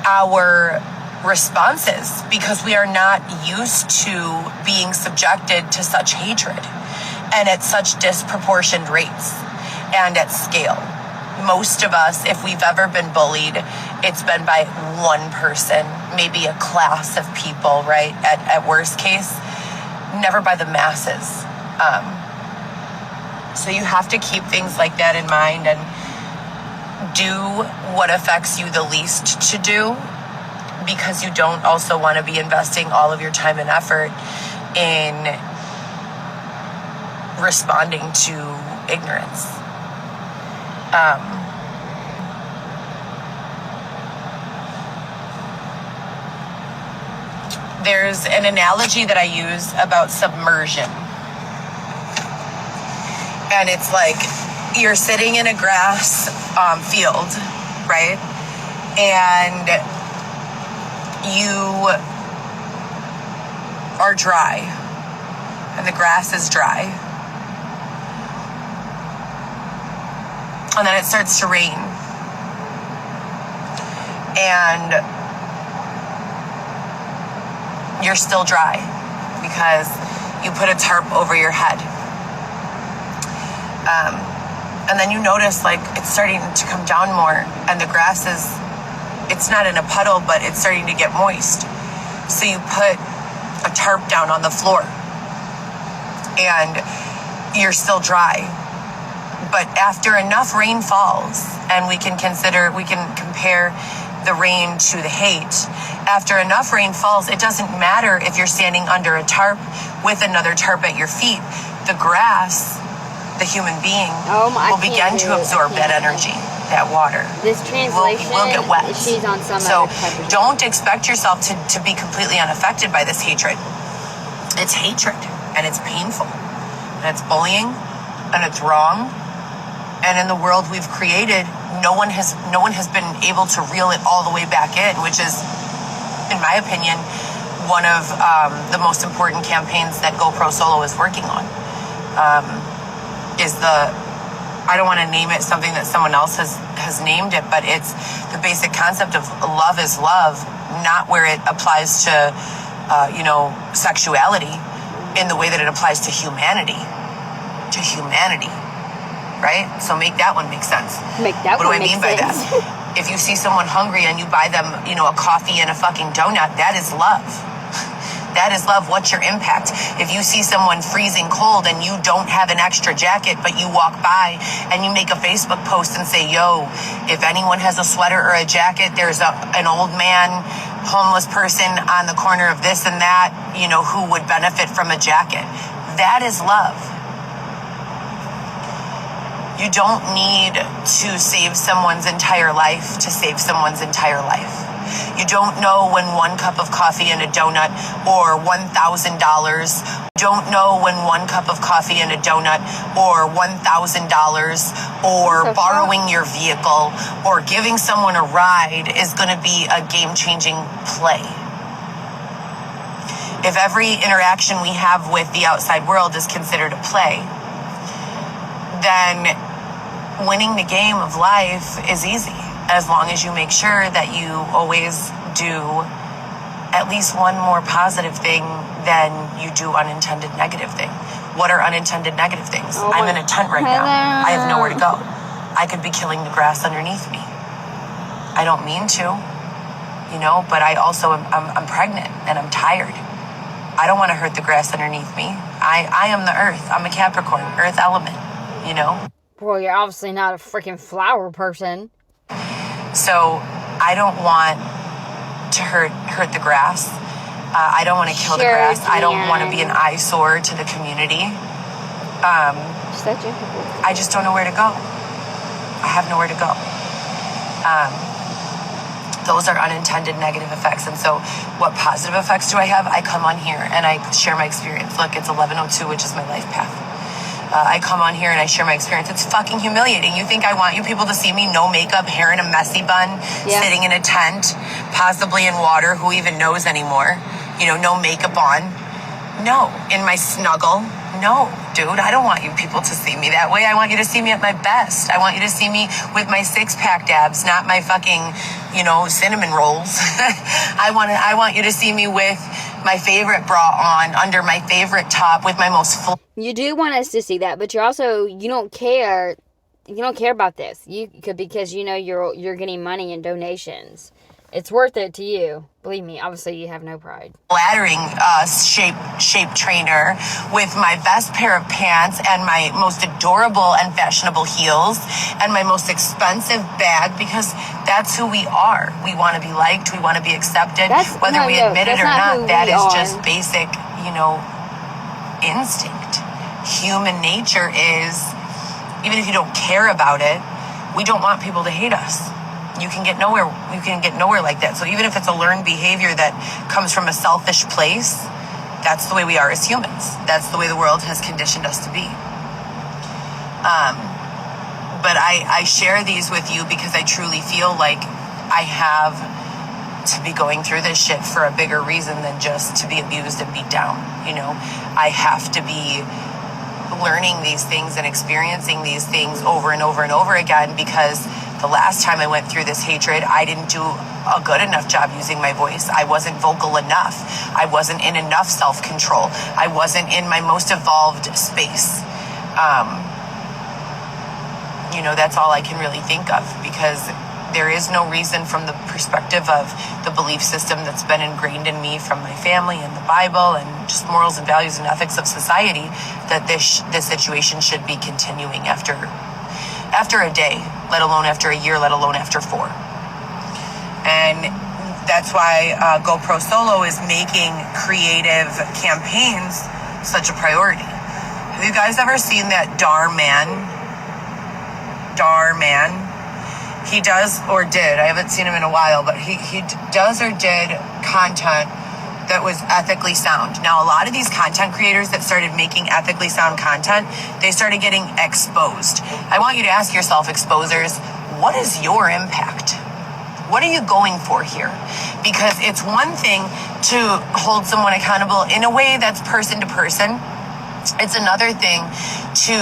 our responses because we are not used to being subjected to such hatred and at such disproportionate rates and at scale. Most of us, if we've ever been bullied, it's been by one person, maybe a class of people, right? At worst case, never by the masses. So you have to keep things like that in mind and do what affects you the least to do, because you don't also want to be investing all of your time and effort in responding to ignorance. There's an analogy that I use about submersion. And it's like you're sitting in a grass field, right? And you are dry. And the grass is dry. And then it starts to rain. And you're still dry because you put a tarp over your head. And then you notice like it's starting to come down more and the grass it's not in a puddle, but it's starting to get moist. So you put a tarp down on the floor and you're still dry. But after enough rain falls, and we can compare the rain to the hate. After enough rain falls, it doesn't matter if you're standing under a tarp with another tarp at your feet. The grass, the human being, will begin to absorb that energy, that water. This translation, will get wet. she's on some So other type of don't expect yourself to be completely unaffected by this hatred. It's hatred, and it's painful, and it's bullying, and it's wrong. And in the world we've created, no one has been able to reel it all the way back in, which is, in my opinion, one of the most important campaigns that GoPro Solo is working on. I don't want to name it something that someone else has named it, but it's the basic concept of love is love, not where it applies to, sexuality, in the way that it applies to humanity. Right? So make that one make sense. Make that what one do I make mean by sense. that? If you see someone hungry and you buy them, a coffee and a fucking donut, that is love. That is love. What's your impact? If you see someone freezing cold and you don't have an extra jacket, but you walk by and you make a Facebook post and say, yo, if anyone has a sweater or a jacket, there's an old man, homeless person on the corner of this and that, who would benefit from a jacket. That is love. You don't need to save someone's entire life to save someone's entire life. You don't know when one cup of coffee and a donut or $1,000. Don't know when one cup of coffee and a donut or $1,000 or borrowing your vehicle or giving someone a ride is going to be a game-changing play. If every interaction we have with the outside world is considered a play, then winning the game of life is easy, as long as you make sure that you always do at least one more positive thing than you do unintended negative thing. What are unintended negative things? I'm in a tent right now. I have nowhere to go. I could be killing the grass underneath me. I don't mean to, but I also I'm pregnant and I'm tired. I don't want to hurt the grass underneath me. I am the earth. I'm a Capricorn, earth element, Well, you're obviously not a freaking flower person. So I don't want to hurt the grass. I don't want to kill the grass. I don't want to be an eyesore to the community. I just don't know where to go. I have nowhere to go. Those are unintended negative effects. And so what positive effects do I have? I come on here and I share my experience. Look, it's 11:02, which is my life path. I come on here and I share my experience. It's fucking humiliating. You think I want you people to see me no makeup, hair in a messy bun, sitting in a tent, possibly in water, who even knows anymore? No makeup on. No. In my snuggle. No, dude, I don't want you people to see me that way. I want you to see me at my best. I want you to see me with my six-pack abs, not my fucking, cinnamon rolls. I want you to see me with my favorite bra on, under my favorite top, with my most full. You do want us to see that, but you don't care. You don't care about this. Because you're getting money and donations. It's worth it to you. Believe me, obviously you have no pride. Flattering shape trainer with my best pair of pants and my most adorable and fashionable heels and my most expensive bag, because that's who we are. We want to be liked. We want to be accepted. Whether we admit it or not, that is just basic, instinct. Human nature is, even if you don't care about it, we don't want people to hate us. You can get nowhere like that. So even if it's a learned behavior that comes from a selfish place, that's the way we are as humans. That's the way the world has conditioned us to be. But I share these with you because I truly feel like I have to be going through this shit for a bigger reason than just to be abused and beat down. I have to be learning these things and experiencing these things over and over and over again, because the last time I went through this hatred, I didn't do a good enough job using my voice. I wasn't vocal enough. I wasn't in enough self-control. I wasn't in my most evolved space. That's all I can really think of, because there is no reason, from the perspective of the belief system that's been ingrained in me from my family and the Bible and just morals and values and ethics of society, that this situation should be continuing after a day, let alone after a year, let alone after 4. And that's why GoPro Solo is making creative campaigns such a priority. Have you guys ever seen that Dar Man? He does or did, I haven't seen him in a while, but he does or did content that was ethically sound. Now, a lot of these content creators that started making ethically sound content, they started getting exposed. I want you to ask yourself, exposers, what is your impact? What are you going for here? Because it's one thing to hold someone accountable in a way that's person to person. It's another thing to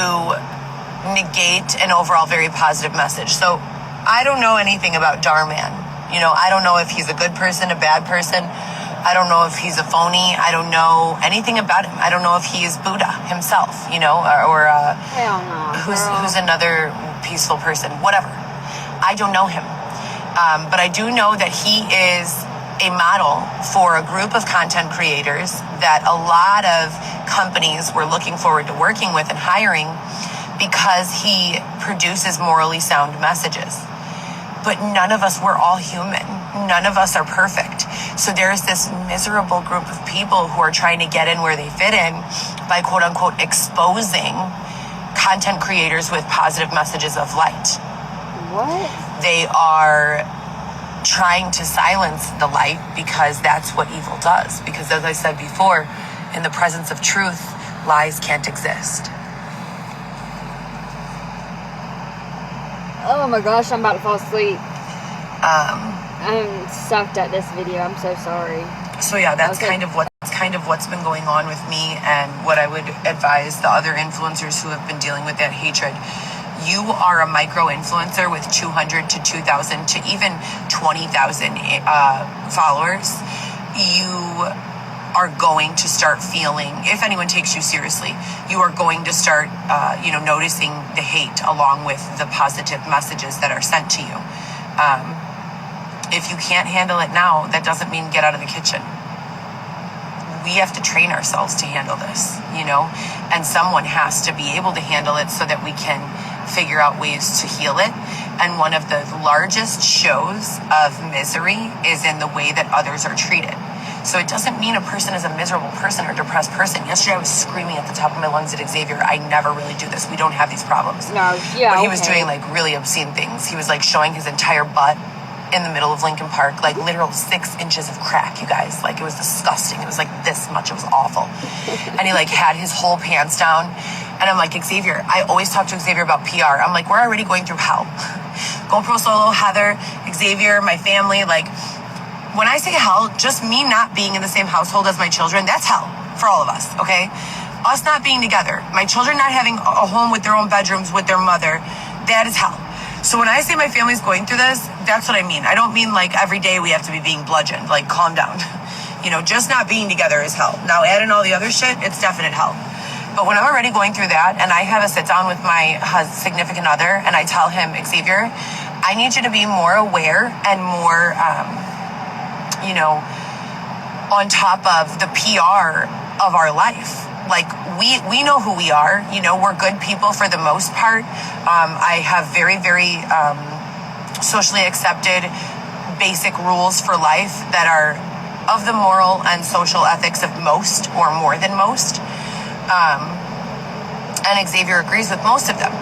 negate an overall very positive message. So I don't know anything about Darman. I don't know if he's a good person, a bad person. I don't know if he's a phony. I don't know anything about him. I don't know if he is Buddha himself, or Hell no, who's another peaceful person, whatever. I don't know him. But I do know that he is a model for a group of content creators that a lot of companies were looking forward to working with and hiring because he produces morally sound messages. But none of us, we're all human. None of us are perfect. So there's this miserable group of people who are trying to get in where they fit in by quote unquote exposing content creators with positive messages of light. What? They are trying to silence the light because that's what evil does. Because as I said before, in the presence of truth, lies can't exist. Oh my gosh, I'm about to fall asleep. I'm sucked at this video. I'm so sorry. So yeah, that's kind of what's been going on with me, and what I would advise the other influencers who have been dealing with that hatred. You are a micro influencer with 200 to 2,000 to even 20,000 followers. You are going to start feeling, if anyone takes you seriously, you are going to start, noticing the hate along with the positive messages that are sent to you. If you can't handle it now, that doesn't mean get out of the kitchen. We have to train ourselves to handle this, and someone has to be able to handle it so that we can figure out ways to heal it. And one of the largest shows of misery is in the way that others are treated. So it doesn't mean a person is a miserable person or depressed person. Yesterday I was screaming at the top of my lungs at Xavier. I never really do this. We don't have these problems. No, yeah. But he was doing like really obscene things. He was like showing his entire butt in the middle of Lincoln Park, like literal 6 inches of crack, you guys. Like, it was disgusting. It was like this much. It was awful. And he like had his whole pants down. And I'm like, Xavier, I always talk to Xavier about PR. I'm like, we're already going through hell. GoPro Solo, Heather, Xavier, my family. Like, when I say hell, just me not being in the same household as my children, that's hell for all of us, okay? Us not being together, my children not having a home with their own bedrooms with their mother, that is hell. So when I say my family's going through this, that's what I mean. I don't mean like every day we have to be being bludgeoned. Like, calm down. Just not being together is hell. Now, add in all the other shit, it's definite hell. But when I'm already going through that and I have a sit down with my significant other and I tell him, Xavier, I need you to be more aware and more, on top of the PR of our life. Like, we know who we are. We're good people for the most part. I have very, very socially accepted basic rules for life that are of the moral and social ethics of most, or more than most. And Xavier agrees with most of them.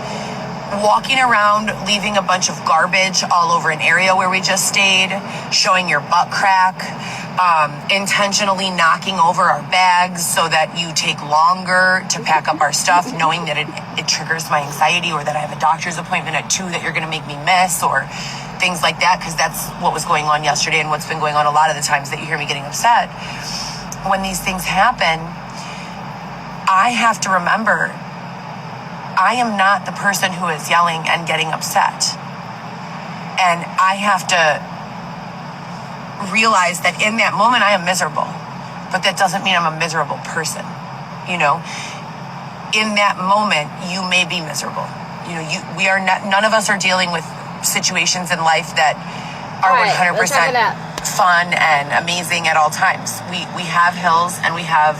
Walking around, leaving a bunch of garbage all over an area where we just stayed, showing your butt crack, intentionally knocking over our bags so that you take longer to pack up our stuff, knowing that it triggers my anxiety, or that I have a doctor's appointment at 2 that you're going to make me miss, or things like that, because that's what was going on yesterday and what's been going on a lot of the times that you hear me getting upset. When these things happen, I have to remember I am not the person who is yelling and getting upset. And I have to realize that in that moment I am miserable, but that doesn't mean I'm a miserable person. In that moment you may be miserable. We are not, none of us are dealing with situations in life that are 100% fun and amazing at all times. We have hills and we have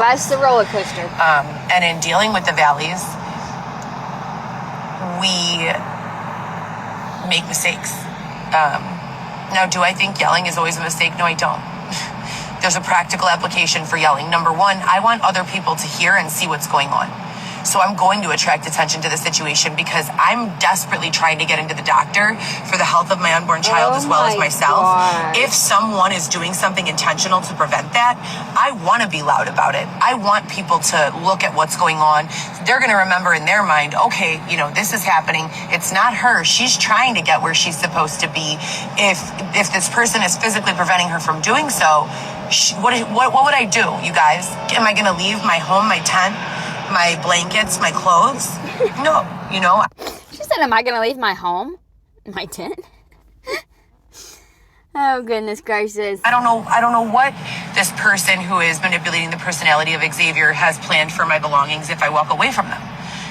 life's the roller coaster. And in dealing with the valleys, we make mistakes. Now, do I think yelling is always a mistake? No, I don't. There's a practical application for yelling. Number one, I want other people to hear and see what's going on. So I'm going to attract attention to the situation because I'm desperately trying to get into the doctor for the health of my unborn child as well as myself. God. If someone is doing something intentional to prevent that, I want to be loud about it. I want people to look at what's going on. They're going to remember in their mind, okay, this is happening. It's not her. She's trying to get where she's supposed to be. If this person is physically preventing her from doing so, what would I do, you guys? Am I going to leave my home, my tent, my blankets, my clothes? No, She said, am I going to leave my home? My tent? Oh, goodness gracious. I don't know what this person who is manipulating the personality of Xavier has planned for my belongings if I walk away from them.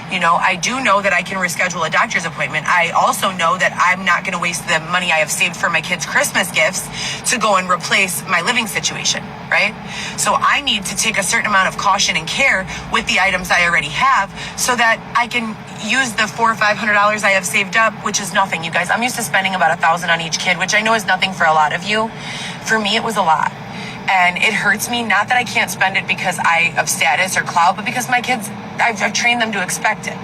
I do know that I can reschedule a doctor's appointment. I also know that I'm not going to waste the money I have saved for my kids' Christmas gifts to go and replace my living situation, right? So I need to take a certain amount of caution and care with the items I already have so that I can use the $400 or $500 I have saved up, which is nothing, you guys. I'm used to spending about $1,000 on each kid, which I know is nothing for a lot of you. For me, it was a lot. And it hurts me, not that I can't spend it because of status or clout, but because my kids, I've trained them to expect it.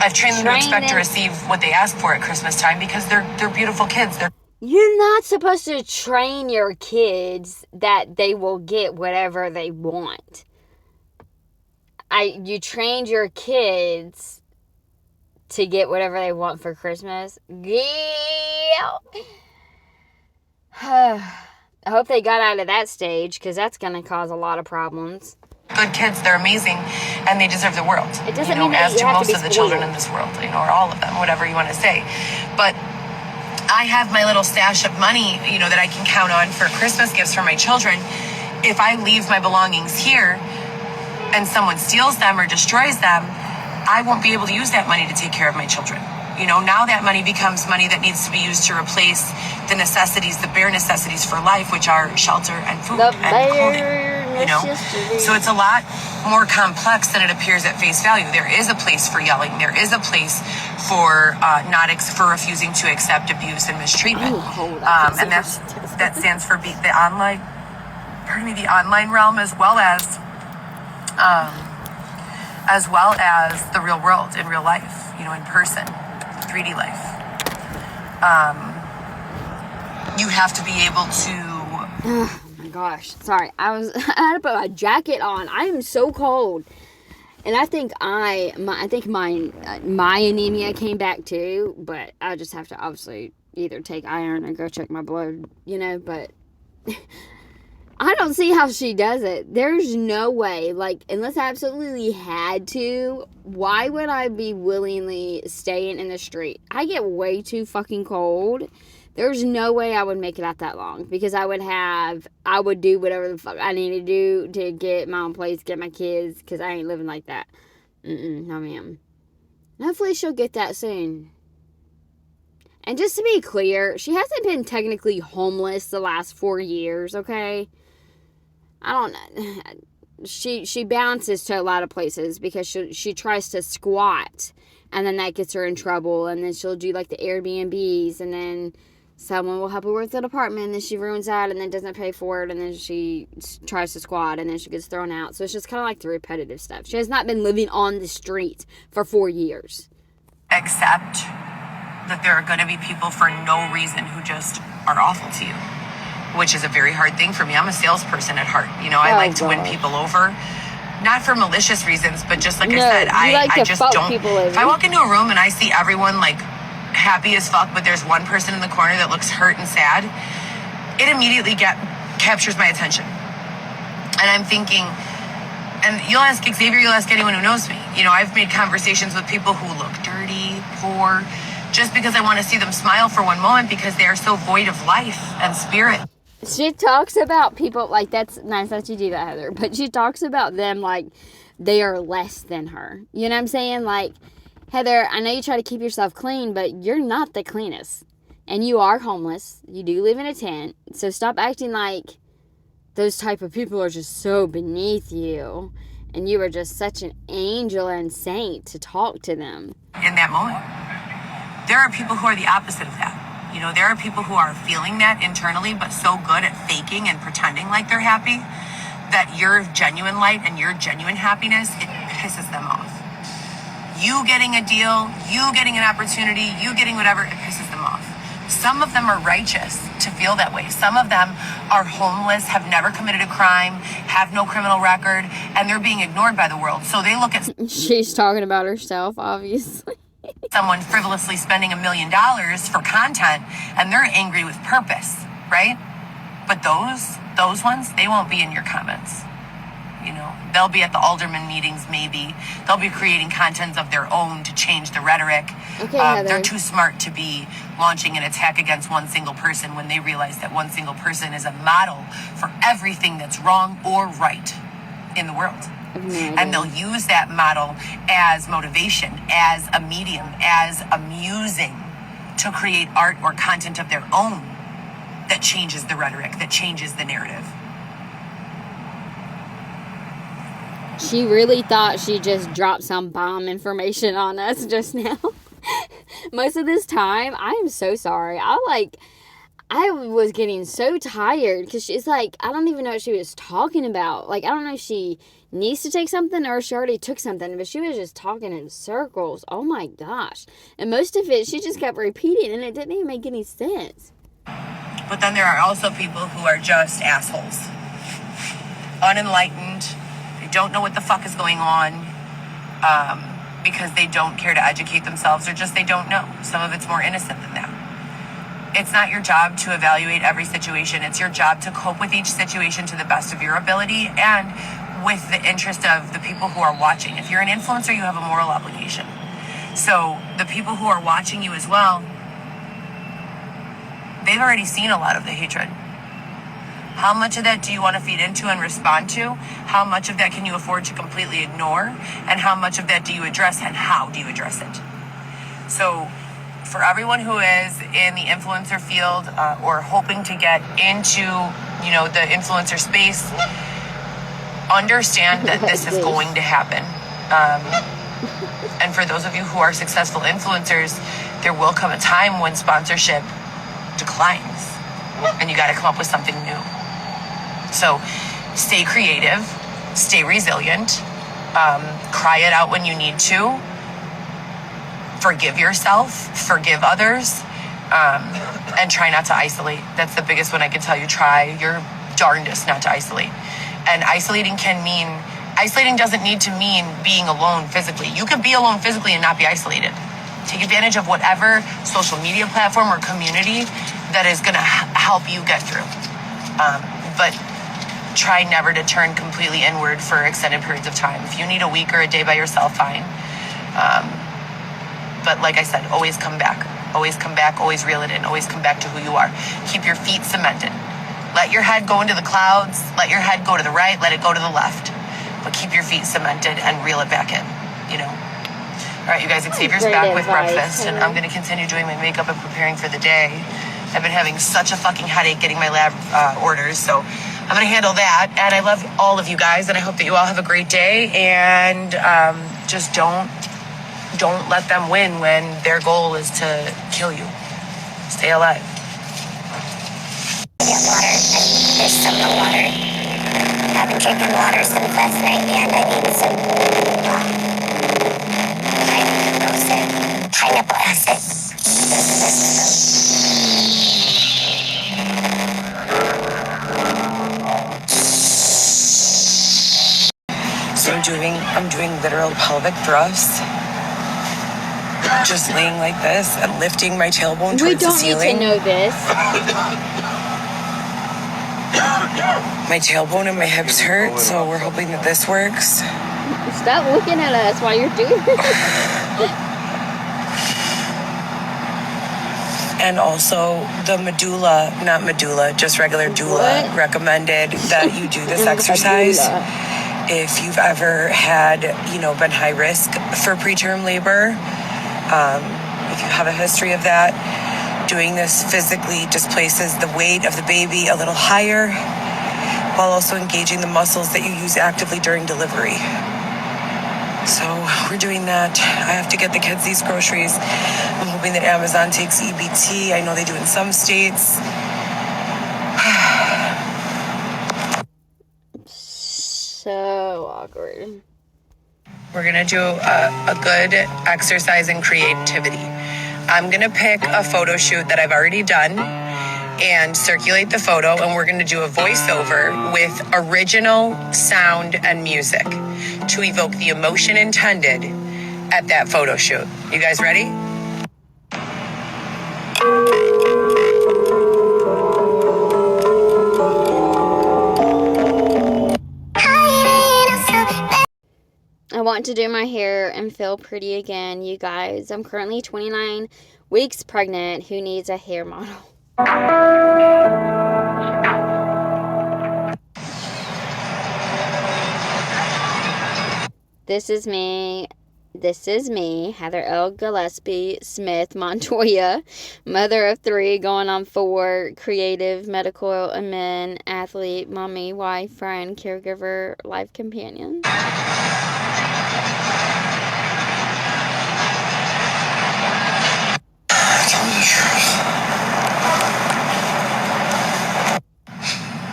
I've trained them to expect to receive what they ask for at Christmas time because they're beautiful kids. You're not supposed to train your kids that they will get whatever they want. You trained your kids to get whatever they want for Christmas. Yeah. I hope they got out of that stage, because that's going to cause a lot of problems. Good kids, they're amazing, and they deserve the world. It doesn't mean that as you do have most to be of the spoiled. children in this world, or all of them, whatever you want to say. But I have my little stash of money, that I can count on for Christmas gifts for my children. If I leave my belongings here and someone steals them or destroys them, I won't be able to use that money to take care of my children. Now that money becomes money that needs to be used to replace the necessities, the bare necessities for life, which are shelter and food and clothing. So it's a lot more complex than it appears at face value. There is a place for yelling. There is a place for for refusing to accept abuse and mistreatment. And that stands for the online realm as well as the real world, in real life, in person, 3D life. You have to be able to. Oh my gosh! Sorry, I had to put my jacket on. I am so cold, and I think my anemia came back too. But I just have to obviously either take iron or go check my blood. But. I don't see how she does it. There's no way, unless I absolutely had to, why would I be willingly staying in the street? I get way too fucking cold. There's no way I would make it out that long, because I would do whatever the fuck I need to do to get my own place, get my kids, because I ain't living like that. No ma'am. Hopefully she'll get that soon. And just to be clear, she hasn't been technically homeless the last 4 years, okay? I don't know. She bounces to a lot of places because she tries to squat, and then that gets her in trouble, and then she'll do the Airbnbs, and then someone will help her with an apartment, and then she ruins that and then doesn't pay for it, and then she tries to squat, and then she gets thrown out. So it's just kind of the repetitive stuff. She has not been living on the street for 4 years. Accept that there are going to be people for no reason who just are awful to you, which is a very hard thing for me. I'm a salesperson at heart. I like to win people over, not for malicious reasons, but just I said, I just don't. If I walk into a room and I see everyone happy as fuck, but there's one person in the corner that looks hurt and sad, it immediately captures my attention. And I'm thinking, and you'll ask Xavier, you'll ask anyone who knows me. I've made conversations with people who look dirty, poor, just because I want to see them smile for one moment, because they are so void of life and spirit. She talks about people, that's nice that you do that, Heather, but she talks about them like they are less than her. You know what I'm saying? Heather, I know you try to keep yourself clean, but you're not the cleanest. And you are homeless. You do live in a tent. So stop acting like those type of people are just so beneath you. And you are just such an angel and saint to talk to them. In that moment, there are people who are the opposite of that. There are people who are feeling that internally, but so good at faking and pretending like they're happy that your genuine light and your genuine happiness, it pisses them off. You getting a deal, you getting an opportunity, you getting whatever, it pisses them off. Some of them are righteous to feel that way. Some of them are homeless, have never committed a crime, have no criminal record, and they're being ignored by the world. So they look at... She's talking about herself, obviously. Someone frivolously spending $1 million for content, and they're angry with purpose, right? But those ones, they won't be in your comments. They'll be at the alderman meetings, maybe. They'll be creating content of their own to change the rhetoric. Okay, they're too smart to be launching an attack against one single person when they realize that one single person is a model for everything that's wrong or right in the world. And they'll use that model as motivation, as a medium, as amusing to create art or content of their own that changes the rhetoric, that changes the narrative. She really thought she just dropped some bomb information on us just now. Most of this time, I am so sorry. I was getting so tired because she's like, I don't even know what she was talking about. Like, I don't know if she needs to take something or she already took something, but she was just talking in circles. Oh my gosh. And most of it, she just kept repeating and it didn't even make any sense. But then there are also people who are just assholes. Unenlightened. They don't know what the fuck is going on because they don't care to educate themselves or just they don't know. Some of it's more innocent than that. It's not your job to evaluate every situation. It's your job to cope with each situation to the best of your ability and with the interest of the people who are watching. If you're an influencer, you have a moral obligation. So the people who are watching you as well, they've already seen a lot of the hatred. How much of that do you want to feed into and respond to? How much of that can you afford to completely ignore? And how much of that do you address and how do you address it? So for everyone who is in the influencer field or hoping to get into, the influencer space, understand that this is going to happen. And for those of you who are successful influencers, there will come a time when sponsorship declines and you got to come up with something new. So stay creative, stay resilient, cry it out when you need to. Forgive yourself, forgive others, and try not to isolate. That's the biggest one I can tell you. Try your darndest not to isolate. And isolating doesn't need to mean being alone physically. You can be alone physically and not be isolated. Take advantage of whatever social media platform or community that is going to help you get through. But try never to turn completely inward for extended periods of time. If you need a week or a day by yourself, fine. But like I said, always come back, always reel it in, always come back to who you are. Keep your feet cemented. Let your head go into the clouds, let your head go to the right, let it go to the left. But keep your feet cemented and reel it back in, All right, you guys, Xavier's back with breakfast, and I'm going to continue doing my makeup and preparing for the day. I've been having such a fucking headache getting my lab orders, so I'm going to handle that. And I love all of you guys, and I hope that you all have a great day, and just don't let them win when their goal is to kill you. Stay alive. Get water. There's some no water. I've been drinking water since last night, and I need some pineapple acid. So I'm doing literal pelvic thrusts. Just laying like this and lifting my tailbone towards the ceiling. We don't need to know this. My tailbone and my hips hurt, so we're hoping that this works. Stop looking at us while you're doing this. And also the just regular doula recommended that you do this exercise. If you've ever had, been high risk for preterm labor, if you have a history of that, doing this physically displaces the weight of the baby a little higher while also engaging the muscles that you use actively during delivery. So we're doing that. I have to get the kids these groceries. I'm hoping that Amazon takes EBT. I know they do in some states. So awkward. We're going to do a good exercise in creativity. I'm going to pick a photo shoot that I've already done and circulate the photo, and we're going to do a voiceover with original sound and music to evoke the emotion intended at that photo shoot. You guys ready? I want to do my hair and feel pretty again, you guys. I'm currently 29 weeks pregnant. Who needs a hair model? This is me. This is me, Heather L. Gillespie Smith Montoya, mother of 3, going on 4, creative, medical admin, athlete, mommy, wife, friend, caregiver, life companion. Tell me the truth.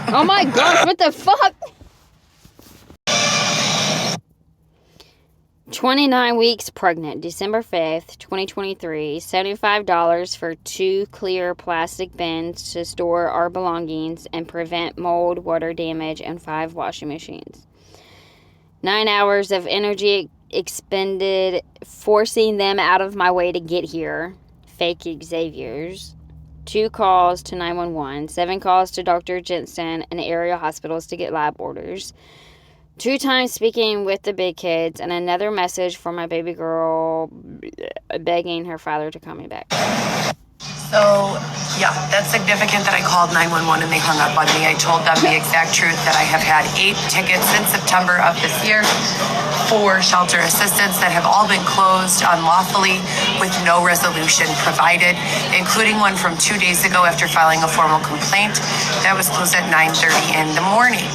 Oh my gosh, what the fuck? 29 weeks pregnant, December 5th, 2023. $75 for 2 clear plastic bins to store our belongings and prevent mold, water damage, and 5 washing machines. 9 hours of energy expended forcing them out of my way to get here. Fake Xavier's. 2 calls to 911, 7 calls to Dr. Jensen and area hospitals to get lab orders. 2 times speaking with the big kids, and another message from my baby girl begging her father to call me back. So, yeah, that's significant that I called 911 and they hung up on me. I told them the exact truth that I have had 8 tickets since September of this year for shelter assistance that have all been closed unlawfully with no resolution provided, including one from 2 days ago after filing a formal complaint. That was closed at 9:30 in the morning.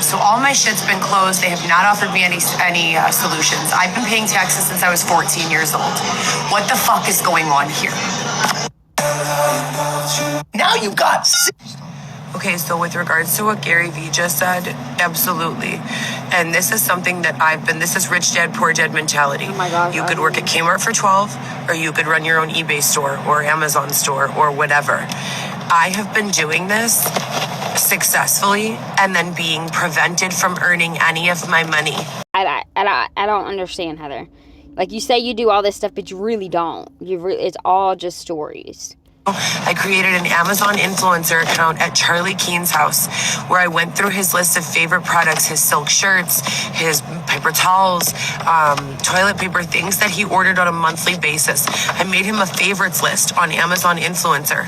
So all my shit's been closed. They have not offered me any solutions. I've been paying taxes since I was 14 years old. What the fuck is going on here? Now you've got... Okay, so with regards to what Gary Vee just said, absolutely. And this is something that this is rich dad, poor dad mentality. Oh my gosh. You could work at Kmart for 12, or you could run your own eBay store or Amazon store or whatever. I have been doing this successfully and then being prevented from earning any of my money. I don't understand, Heather. Like, you say you do all this stuff, but you really don't. It's all just stories. I created an Amazon influencer account at Charlie Keene's house where I went through his list of favorite products, his silk shirts, his paper towels, toilet paper, things that he ordered on a monthly basis. I made him a favorites list on Amazon Influencer.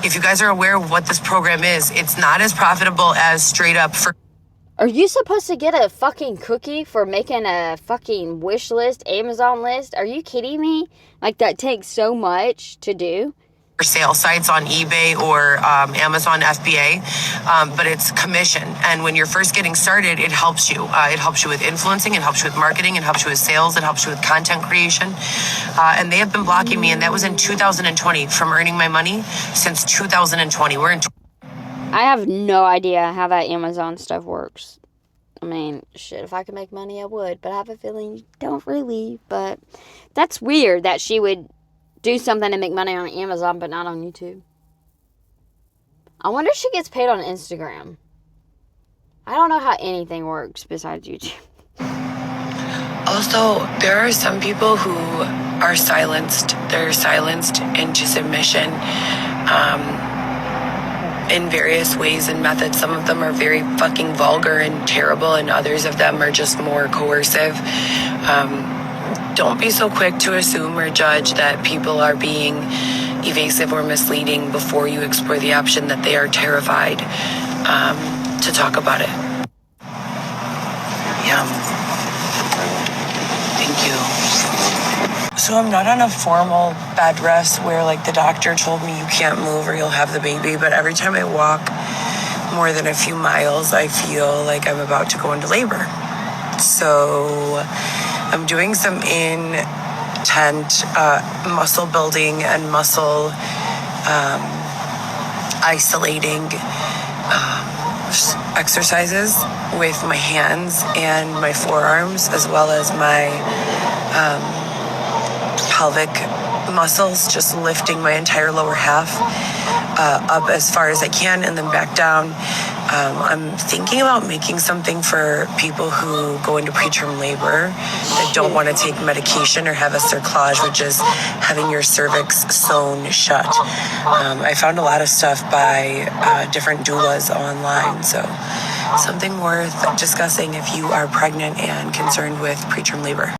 If you guys are aware of what this program is, it's not as profitable as straight up for... Are you supposed to get a fucking cookie for making a fucking wish list, Amazon list? Are you kidding me? Like, that takes so much to do. Sale sites on eBay or Amazon FBA, but it's commission. And when you're first getting started, it helps you. It helps you with influencing, it helps you with marketing, it helps you with sales, it helps you with content creation. And they have been blocking me, and that was in 2020 from earning my money since 2020. We're in... I have no idea how that Amazon stuff works. I mean, shit, if I could make money, I would, but I have a feeling you don't really. But that's weird that she would do something to make money on Amazon, but not on YouTube. I wonder if she gets paid on Instagram. I don't know how anything works besides YouTube. Also, there are some people who are silenced. They're silenced into submission in various ways and methods. Some of them are very fucking vulgar and terrible, and others of them are just more coercive. Don't be so quick to assume or judge that people are being evasive or misleading before you explore the option that they are terrified to talk about it. Yeah. Thank you. So I'm not on a formal bed rest where like the doctor told me you can't move or you'll have the baby, but every time I walk more than a few miles, I feel like I'm about to go into labor. So I'm doing some in-tent muscle building and muscle isolating exercises with my hands and my forearms, as well as my pelvic muscles, just lifting my entire lower half up as far as I can and then back down. I'm thinking about making something for people who go into preterm labor that don't want to take medication or have a cerclage, which is having your cervix sewn shut. I found a lot of stuff by different doulas online, so something worth discussing if you are pregnant and concerned with preterm labor.